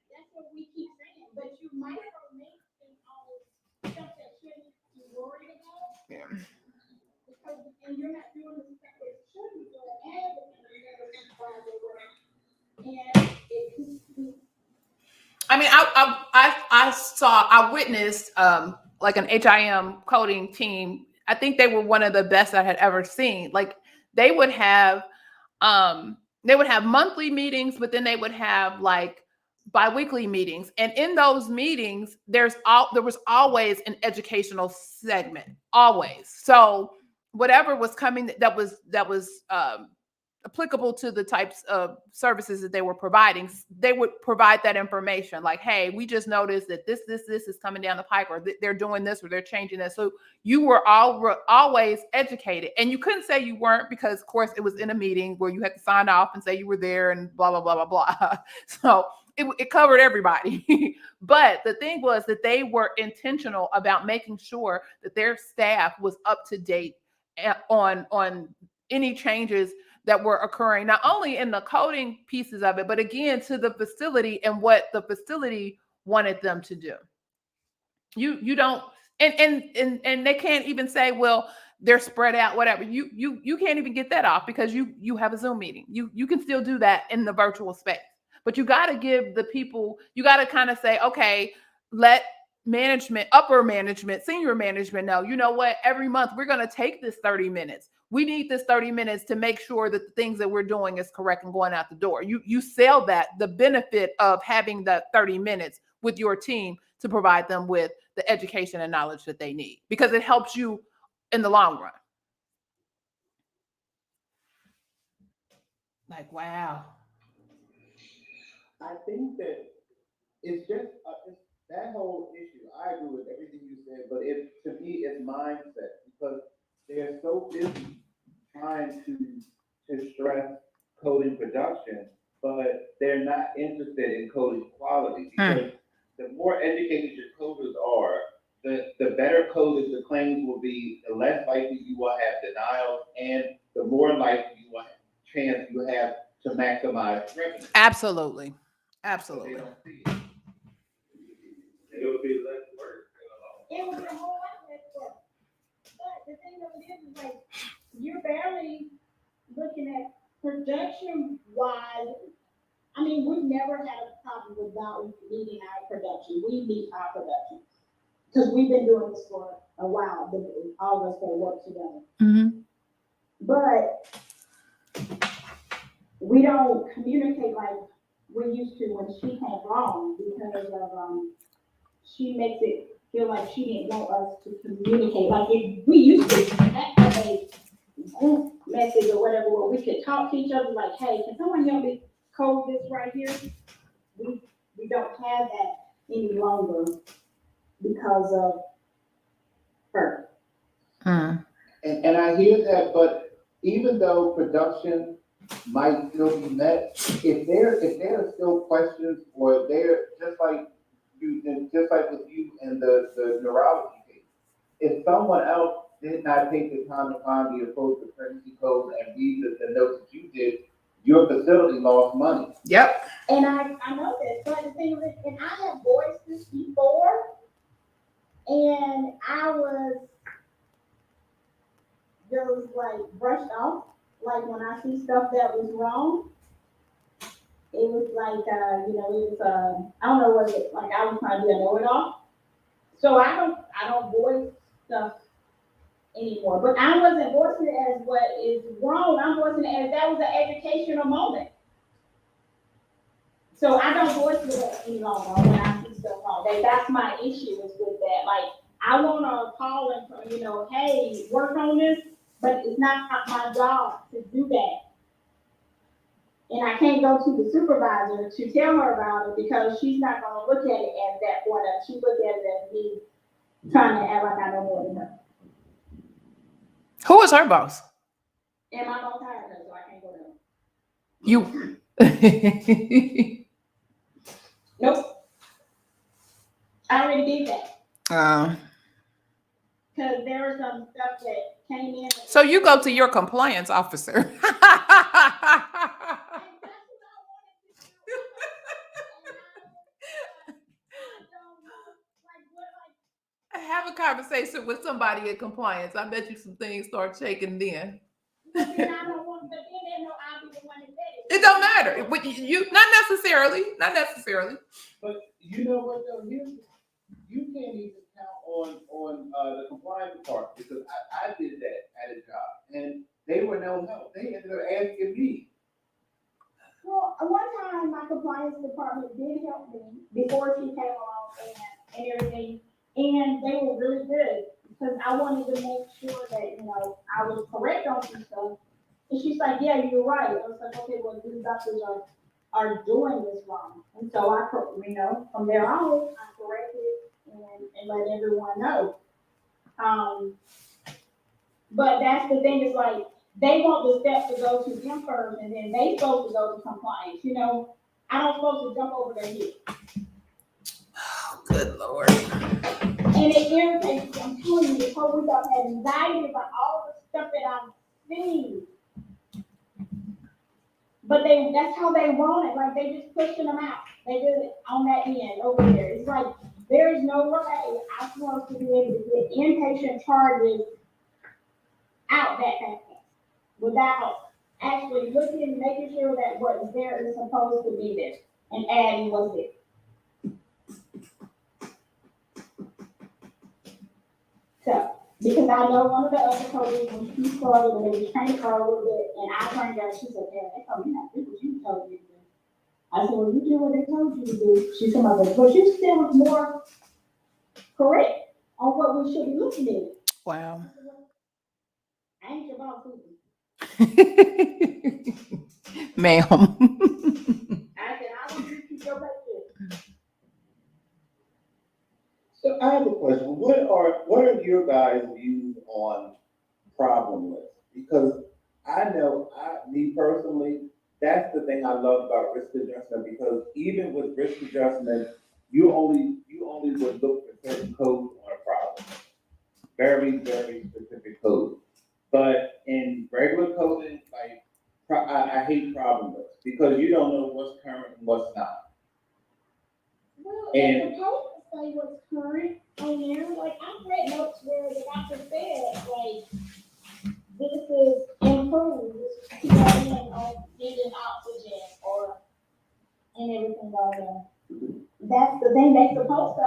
That's what we keep saying, but you might make all stuff that shouldn't be worried about. Yeah. Because and you're not doing the stuff that shouldn't go as and I mean, I witnessed like an HIM coding team. I think they were one of the best I had ever seen. Like they would have monthly meetings, but then they would have like biweekly meetings. And in those meetings, there was always an educational segment, always. So whatever was coming that was applicable to the types of services that they were providing, they would provide that information like, hey, we just noticed that this is coming down the pike, or they're doing this, or they're changing this. So you were always educated, and you couldn't say you weren't, because of course it was in a meeting where you had to sign off and say you were there and blah, blah, blah, blah, blah. So it covered everybody. But the thing was that they were intentional about making sure that their staff was up to date on any changes that were occurring, not only in the coding pieces of it, but again, to the facility and what the facility wanted them to do. You don't, and they can't even say, well, they're spread out, whatever. You can't even get that off, because you have a Zoom meeting. You can still do that in the virtual space, but you got to give the people, you got to kind of say, okay, let management, upper management, senior management know, you know what, every month we're going to take this 30 minutes. We need this 30 minutes to make sure that the things that we're doing is correct and going out the door. You sell that, the benefit of having that 30 minutes with your team to provide them with the education and knowledge that they need, because it helps you in the long run. Like, wow. I think that it's just it's that whole issue. I agree with everything you said, but to me, it's mindset, because they're so busy trying to stress coding production, but they're not interested in coding quality. Because the more educated your coders are, the better coded the claims will be, the less likely you will have denials, and the more likely you will have chance you have to maximize revenue. Absolutely. Absolutely. It would be less work. It would be a whole lot less work. But the thing of it is like, you're barely looking at production wise. I mean, we've never had a problem without meeting our production. We meet our production, because we've been doing this for a while. All of us that work together. Mm-hmm. But we don't communicate like we used to when she came wrong, because of she makes it feel like she didn't want us to communicate. Like if we used to have a group message or whatever where we could talk to each other like, hey, can someone help me code this right here? We don't have that any longer because of her. And I hear that, but even though production might still be met, if there are still questions, or they're just like just like with you and the neurology case, if someone else did not take the time to find the appropriate pregnancy code and read the notes that you did, your facility lost money. Yep. And I know this, but the thing is, and I have voiced this before, and I was just like brushed off. Like when I see stuff that was wrong, it was like, it was, I don't know what it, like I was trying to be a know-it-all. So I don't voice stuff anymore. But I wasn't voicing it as what is wrong. I'm voicing it as that was an educational moment. So I don't voice it any longer when I see stuff wrong. That's my issue is with that. Like I want to call and hey, work on this, but it's not my job to do that. And I can't go to the supervisor to tell her about it because she's not going to look at it as that point. She looked at it as me trying to act like I know more than her. Who is her boss? And my boss hired her, so I can't go there. You. Nope. I already did that. Because there was some stuff that came in. So you go to your compliance officer. Have a conversation with somebody in compliance. I bet you some things start shaking then. But then I don't want, but then they know I'll be the one that said it. It don't matter. You not necessarily. But you know what though, you can't even count on the compliance department because I did that at a job and they were no help. They ended up asking me. Well, one time my compliance department did help me before she came along and everything, and they were really good because I wanted to make sure that I was correct on some stuff. And she's like, "Yeah, you're right." I was like, "Okay, well, these doctors are doing this wrong," and so I, from there on, I corrected and let everyone know. But that's the thing is like they want the steps to go to them first, and then they supposed to go to compliance. I don't supposed to jump over their head. Oh, good Lord. And it irritates me. I'm telling you, this whole week I've had anxiety about all the stuff that I've seen. But that's how they want it. Like they just pushing them out. They do it on that end over there. It's like there is no way I'm supposed to be able to get inpatient charges out that fast without actually looking and making sure that what's there is supposed to be there and adding what's there. So, because I know one of the other coaches, when she started, when they was training her a little bit, and I trained her, she said, "Yeah, they told me not to do what you told me to do." I said, "Well, you do what they told you to do." She said, "But you still was more correct on what we should be looking at." Wow. I ain't your boss, Ma'am. I said, "I want you to keep your back there." So I have a question. What are your guys' views on problem lists? Because I know, me personally, that's the thing I love about risk adjustment. Because even with risk adjustment, you only would look for certain codes on a problem, very very specific codes. But in regular coding, like I hate problem lists because you don't know what's current and what's not. Well, it's supposed to say what's current on there. Like, I've read notes where the doctor said, like, this is improved, this is PRN on getting oxygen and everything like that. That's the thing, they supposed to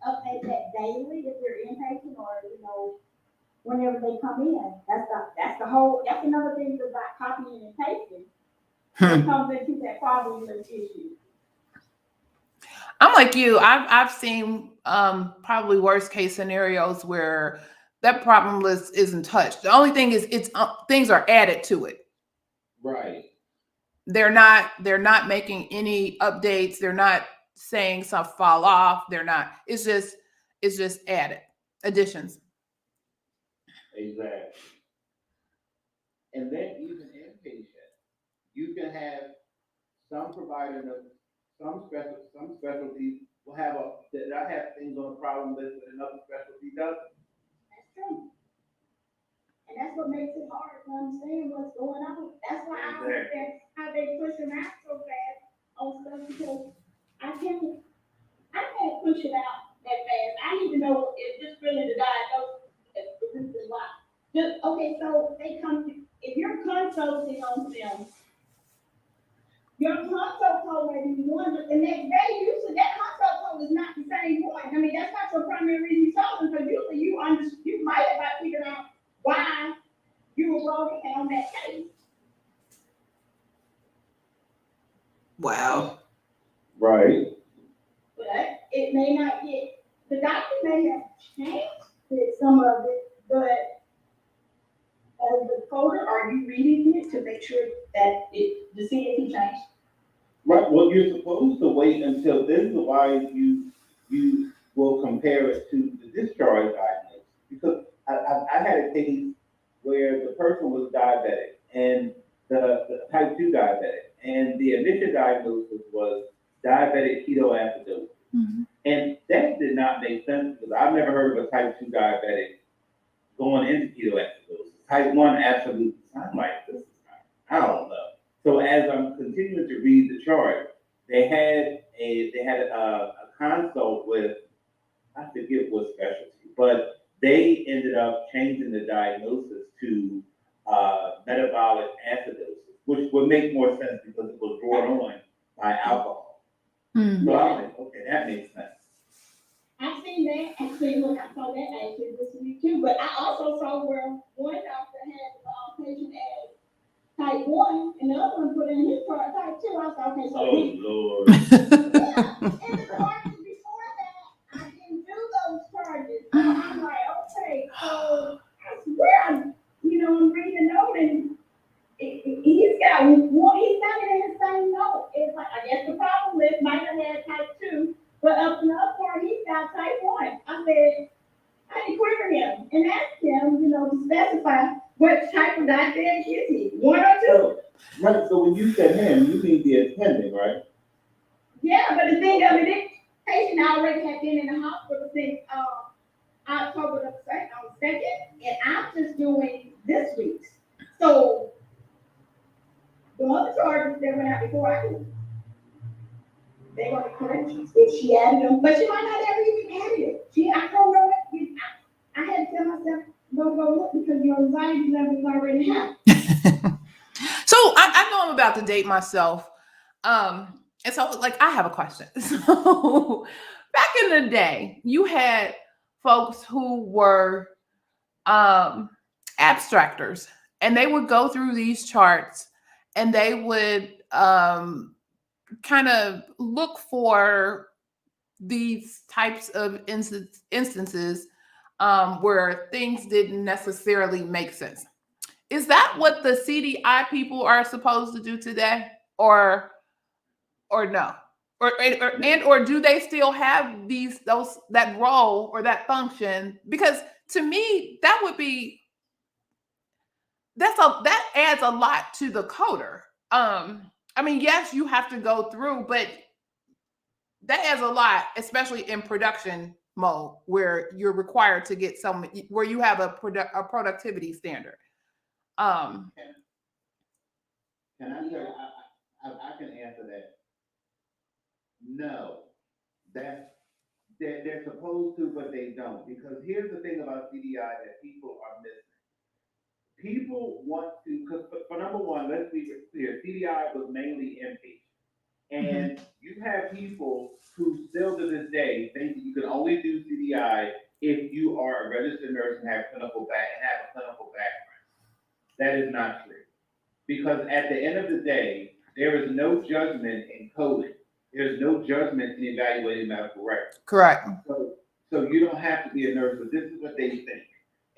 update that daily if they're inpatient or, whenever they come in. That's another thing about copying and pasting. It comes into that problem list issue. I'm like you. I've seen probably worst case scenarios where that problem list isn't touched. The only thing is it's things are added to it. Right. They're not making any updates. They're not saying some fall off. They're not. It's just added additions. Exactly. And then even inpatient, you can have some provider, some specialties will have that I have things on a problem list that another specialty doesn't. That's true. And that's what makes it hard to understand what's going on. That's why I don't understand how they push them out so fast on stuff, because I can't push it out that fast. I need to know if this really the diagnosis, if this is why. Just, okay, so they come, if you're consulting on them, your consult code may be one, but the next day, usually that consult code is not the same one. I mean, that's not your primary reason you saw them, because usually you might have figured out why you were wrong on that case. Wow. Right. But it may not get, the doctor may have changed some of it, but as the coder, are you reading it to make sure that to see if he changed? Right. Well, you're supposed to wait until this is why you will compare it to the discharge diagnosis, because I had a case where the person was diabetic and the type 2 diabetic, and the initial diagnosis was diabetic ketoacidosis. Mm-hmm. And that did not make sense, because I've never heard of a type 2 diabetic going into ketoacidosis. Type 1, absolutely. I'm like, this is not, I don't know. So as I'm continuing to read the chart, they had a consult with, I forget what specialty, but they ended up changing the diagnosis to metabolic acidosis, which would make more sense because it was brought on by alcohol. Mm-hmm. So I'm like, okay, that makes sense. I've seen that. Actually, look, I saw that actually this week too. But I also saw where one doctor had the patient as type 1, and the other one put in his part type 2. I was like, okay, so Lord. yeah. And the charges before that, I didn't do those charges. So I'm like, okay, so I swear, I'm reading the note, and he's got one. He's not in his same note. It's like, I guess the problem list might have had type 2. But up in the other part, he's got type 1. I said, I had to query him and ask him, to specify what type of diabetic is he, 1 or 2. Right, so when you said him, you mean the attending, right? Yeah, but the thing of it, this patient already had been in the hospital since October the 2nd, and I'm just doing this week's. So the other charges that went out before I did, they're going to correct you if she added them, but she might not have even added it. I don't know what. I had to tell myself, don't go look, because your anxiety level is already high. So I know I'm about to date myself. And so I have a question. So back in the day, you had folks who were abstractors, and they would go through these charts and they would kind of look for these types of instances where things didn't necessarily make sense. Is that what the CDI people are supposed to do today, or no, or do they still have that role or that function? Because to me, that adds a lot to the coder. I mean, yes, you have to go through, but that adds a lot, especially in production mode, where you're required to get where you have a productivity standard. Can I tell you, I can answer that. No, they're supposed to, but they don't. Because here's the thing about CDI that people are missing. People want to, because for number one, let's be clear, CDI was mainly inpatient. And you have people who still to this day think that you can only do CDI if you are a registered nurse and have a clinical background. That is not true. Because at the end of the day, there is no judgment in coding. There's no judgment in evaluating medical records. Correct. So you don't have to be a nurse, but this is what they think.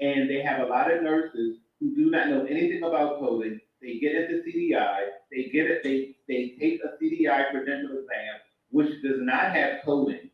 And they have a lot of nurses who do not know anything about coding. They get into CDI, they take a CDI credential exam, which does not have coding.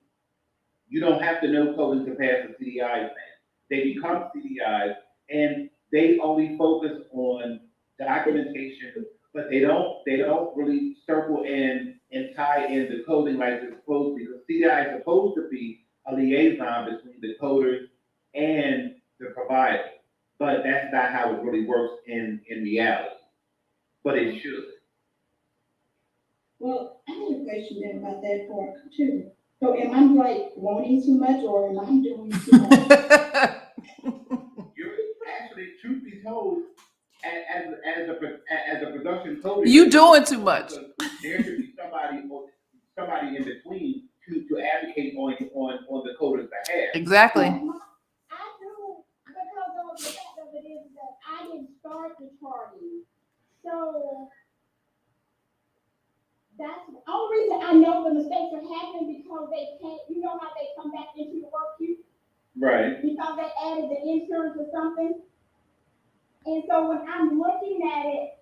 You don't have to know coding to pass a CDI exam. They become CDIs, and they only focus on documentation, but they don't really circle and tie in the coding like it's supposed to, because CDI is supposed to be a liaison between the coders and the provider, but that's not how it really works in reality, but it should. Well, I have a question then about that part too. So am I like wanting too much or am I doing too much? You're actually, truth be told, as a production coder, You doing too much. There should be somebody in between to advocate on the coder's behalf. Exactly. I do, because of the fact of it is that I didn't start the charting. So that's the only reason I know the mistakes are happening, because they can't, you know how they come back into the work queue? Right. Because they added the insurance or something. And so when I'm looking at it,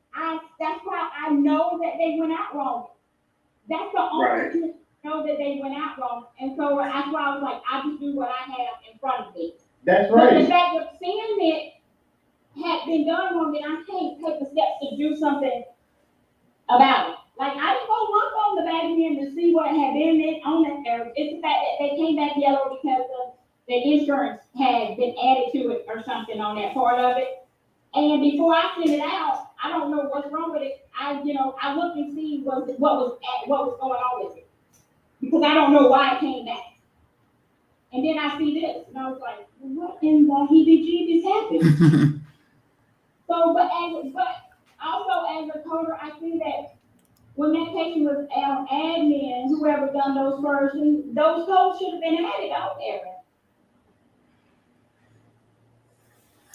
that's why I know that they went out wrong. That's the only reason I know that they went out wrong. And so that's why I was like, I just do what I have in front of me. That's But the right. fact of seeing it had been done wrong, then I can't take the steps to do something about it. Like, I didn't go look on the back end to see what had been on it. It's the fact that they came back yellow because of the insurance had been added to it or something on that part of it. And before I send it out, I don't know what's wrong with it. I look and see what was going on with it, because I don't know why it came back. And then I see this, and I was like, what in the heebie-jeebies happened? So, but also as a coder, I see that when that patient was admin, whoever done those versions, those codes should have been added out there.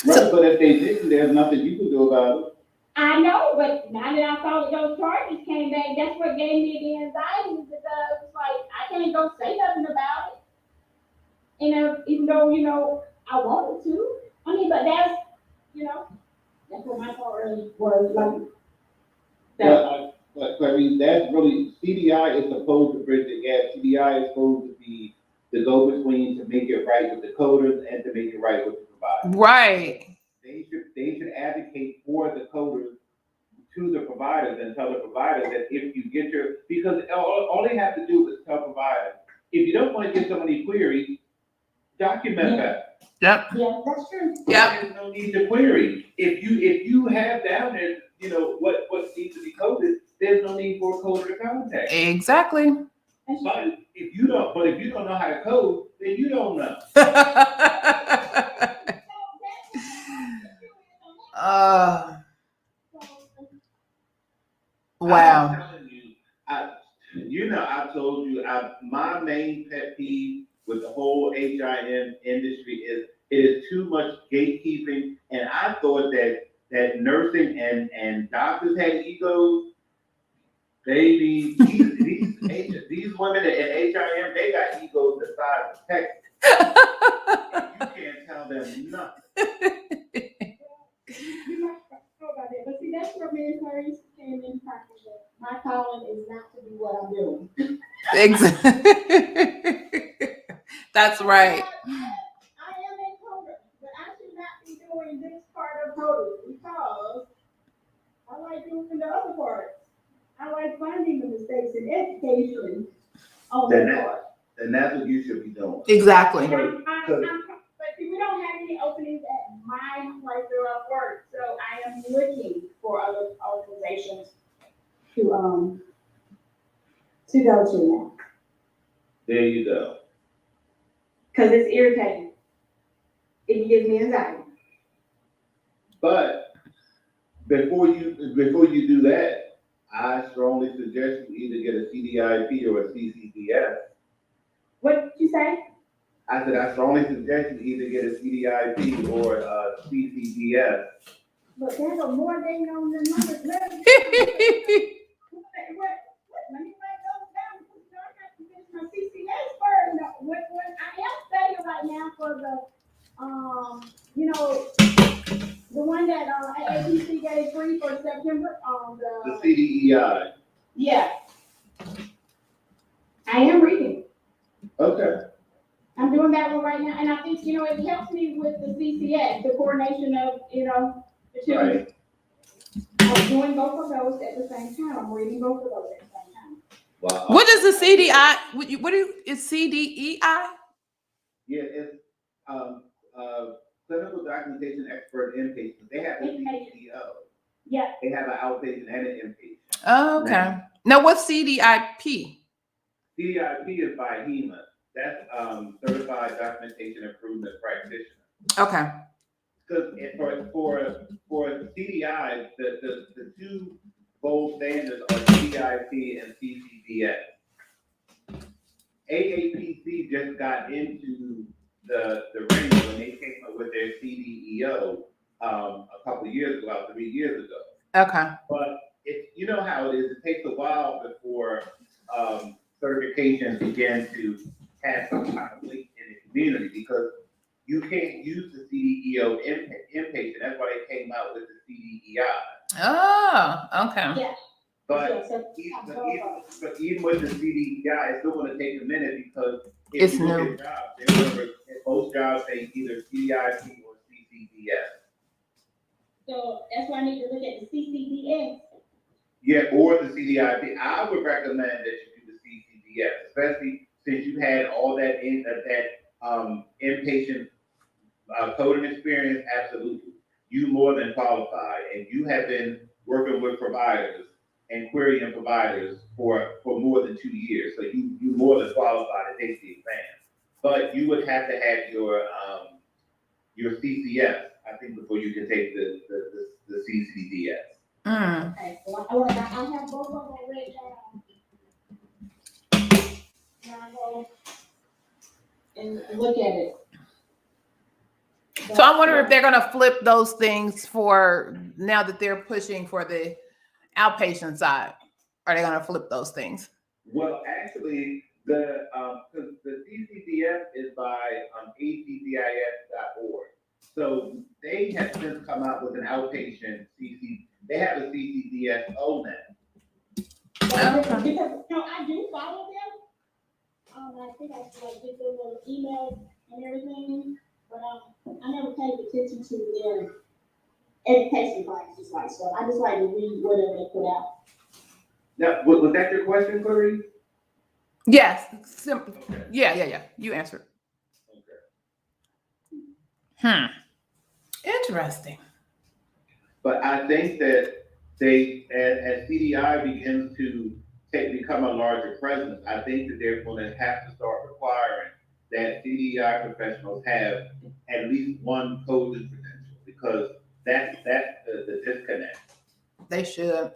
Right, but if they didn't, there's nothing you can do about it. I know, but now that I saw that those charges came back, that's what gave me the anxiety, because it's like, I can't go say nothing about it. And even though, I wanted to. I mean, but that's what my thought really was like. But I mean, that's really, CDI is supposed to bridge the gap. CDI is supposed to be the go-between to make it right with the coders and to make it right with the providers. Right. They should advocate for the coders to the providers and tell the providers that if you get because all they have to do is tell providers, if you don't want to get so many queries, document that. Yep. Yeah, that's true. Yep. There's no need to query. If you have down there, what needs to be coded, there's no need for a coder to contact. Exactly. But if you don't know how to code, then you don't know. Wow. I'm telling you, I told you, my main pet peeve with the whole HIM industry is it is too much gatekeeping, and I thought that nursing and doctors had egos. Baby, these women in HIM, they got egos the size of Texas. You can't tell them nothing. You might know about that, but see, that's where me and Clarice came in practice. My calling is not to be what I'm doing. Exactly. That's right. I am a coder, but I should not be doing this part of coding, because I like doing the other parts. I like finding the mistakes in education on that part. And that's what you should be doing. Exactly. But we don't have any openings at my place of work, so I am looking for other organizations to go to now. There you go. Because it's irritating. It gives me anxiety. But before you do that, I strongly suggest you either get a CDIP or a CCDS. What did you say? I said I strongly suggest you either get a CDIP or a CCDS. But there's a more dang on the numbers. Let me go down, because I got to finish my CCS first. I am studying right now for the one that AAPC gave free for September. The CDEI. Yeah. I am reading. Okay. I'm doing that one right now, and I think, it helps me with the CCS, the coordination of, the two. Right. I'm doing both of those at the same time. I'm reading both of those at the same time. Well, What is the CDI? Is CDEI? Yeah, it's, clinical documentation expert inpatient. They have a CDO. Yeah. They have an outpatient and an inpatient. Oh, okay. Now, what's CDIP? CDIP is by HEMA. That's, Certified Documentation Improvement Practitioner. Okay. Because for CDI, the two gold standards are CDIP and CCDS. AAPC just got into the ring when they came up with their CDEO a couple of years ago, about 3 years ago. Okay. But you know how it is. It takes a while before certifications begin to have some kind of weight in the community because you can't use the CDEO inpatient. That's why they came out with the CDEI. Oh, okay. Yeah. But even with the CDI, it's still going to take a minute because if It's you look new. at jobs, most jobs say either CDIP or CCDS. So that's why I need to look at the CCDS. Yeah, or the CDIP. I would recommend that you do the CCDS, especially since you had all that inpatient coding experience. Absolutely, you more than qualified, and you have been working with providers and querying providers for more than 2 years. So you more than qualified to take the exam. But you would have to have your CCS, I think, before you can take the CCDS. Mm. Okay, so I have both of them written down. Now I go and look at it. So I wonder if they're going to flip those things for now that they're pushing for the outpatient side. Are they going to flip those things? Well, actually, the CCDS is by accis.org. So they have since come out with an outpatient They have a CCDSO now. Because I do follow them. I think I get their little emails and everything, but I never paid attention to their education classes like so. I just like to read whatever they put out. Now, was that your question, Clarice? Yes. Simple. Okay. Yeah. You answered. Okay. Interesting. But I think that as CDI begins to become a larger presence, I think that they're going to have to start requiring that CDI professionals have at least one coding credential because that's the disconnect. They should.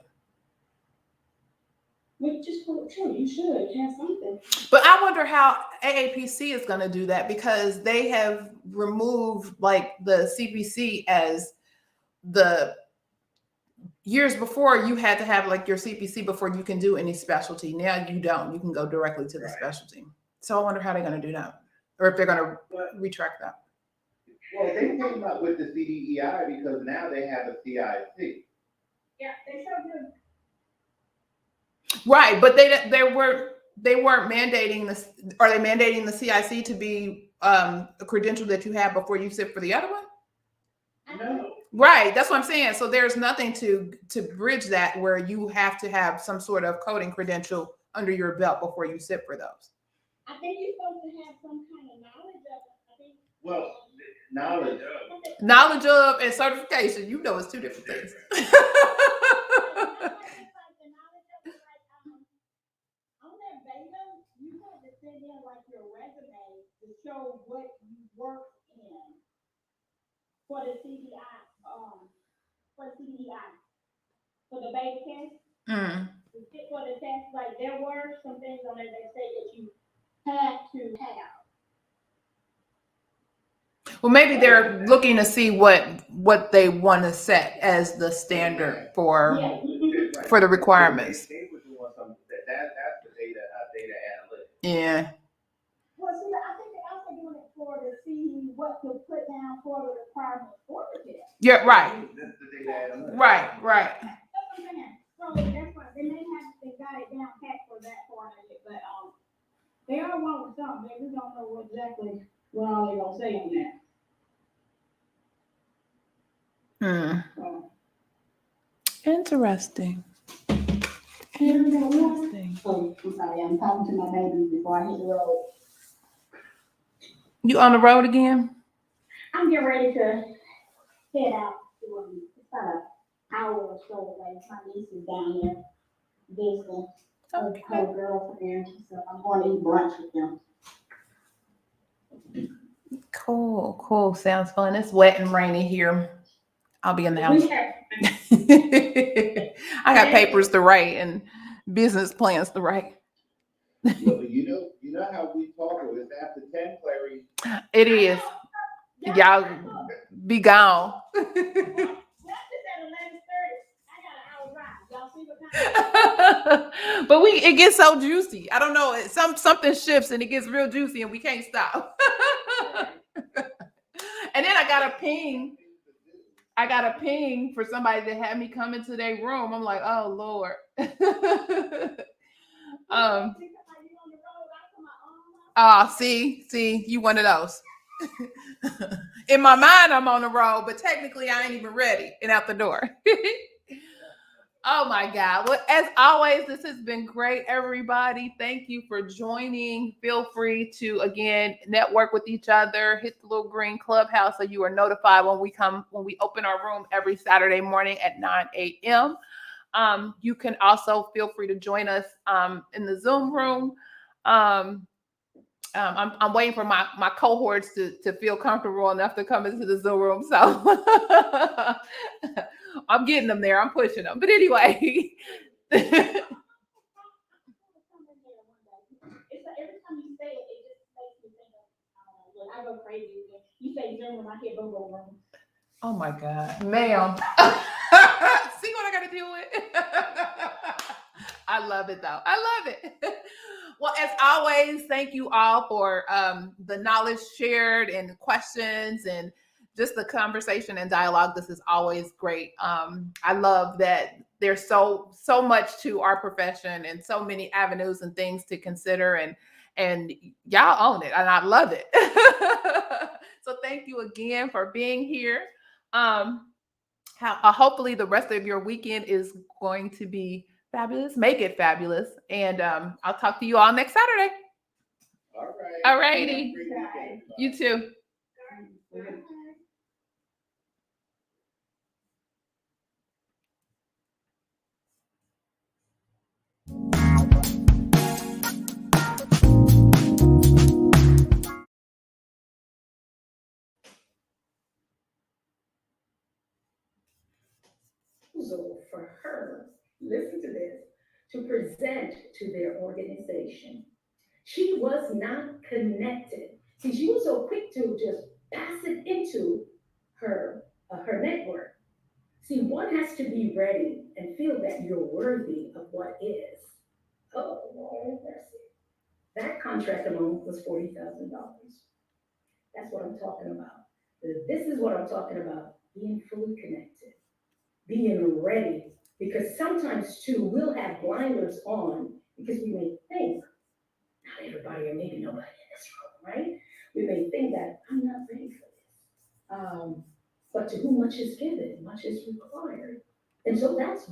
Which is true. You should have something. But I wonder how AAPC is going to do that because they have removed like the CPC as the years before you had to have like your CPC before you can do any specialty. Now you don't. You can go directly to the specialty. So I wonder how they're going to do that or if they're going to retract that. Well, they came up with the CDEI because now they have a CIC. Yeah, they sure do. Right, but they weren't mandating this. Are they mandating the CIC to be a credential that you have before you sit for the other one? No. Right, that's what I'm saying. So there's nothing to bridge that where you have to have some sort of coding credential under your belt before you sit for those. I think you're supposed to have some kind of knowledge of it. I think. Well, knowledge of and certification, you know, it's two different things. On that beta, you have to send in like your resume to show what you worked in for the CDI, for the beta test. For the test, like there were some things on there that say that you had to have. Well, maybe they're looking to see what they want to set as the standard for the requirements. They were doing something that's the data analytics. Yeah. Well, see, I think they're also doing it to see what to put down for the requirements for the test. Yeah, right. That's the data analytics. Right. That's what I'm saying. So that's why they may have got it down pat for that part of it, but they are wanting something. They just don't know exactly what all they're gonna say on that. Interesting. Interesting. Oh, I'm sorry, I'm talking to my baby before I hit the road. You on the road again? I'm getting ready to head out. It's about an hour or so away. My niece is down there visiting her girlfriend, so I'm going to eat brunch with them. Cool. Sounds fun. It's wet and rainy here. I'll be in the house. I got papers to write and business plans to write. Yeah, but you know how we talk. It's after 10, Clary. It is. Y'all be gone. But it gets so juicy. I don't know. Something shifts and it gets real juicy and we can't stop. And then I got a ping for somebody that had me come into their room. I'm like, oh Lord. See, you one of those. In my mind, I'm on the road, but technically I ain't even ready and out the door. Oh my God. Well, as always, this has been great, everybody. Thank you for joining. Feel free to, again, network with each other. Hit the little green Clubhouse so you are notified when we open our room every Saturday morning at 9 a.m. You can also feel free to join us in the Zoom room. I'm waiting for my cohorts to feel comfortable enough to come into the Zoom room. So I'm getting them there. I'm pushing them. But anyway. Every time you say it, it just makes me think of when I go crazy. You say Zoom room, I hear boom, boom, boom. Oh my God, ma'am. See what I got to deal with? I love it though. I love it. Well, as always, thank you all for the knowledge shared and questions and just the conversation and dialogue. This is always great. I love that there's so much to our profession and so many avenues and things to consider, and y'all own it, and I love it. So thank you again for being here. Hopefully the rest of your weekend is going to be fabulous. Make it fabulous. And I'll talk to you all next Saturday. All righty. You too. For her, listen to this, to present to their organization. She was not connected. See, she was so quick to just pass it into her network. See, one has to be ready and feel that you're worthy of what is. Oh, Lord, mercy. That contract alone was $40,000. That's what I'm talking about. This is what I'm talking about, being fully connected, being ready. Because sometimes, too, we'll have blinders on because we may think, not everybody or maybe nobody in this room, right? We may think that I'm not ready for this. But to whom much is given, much is required. And so that's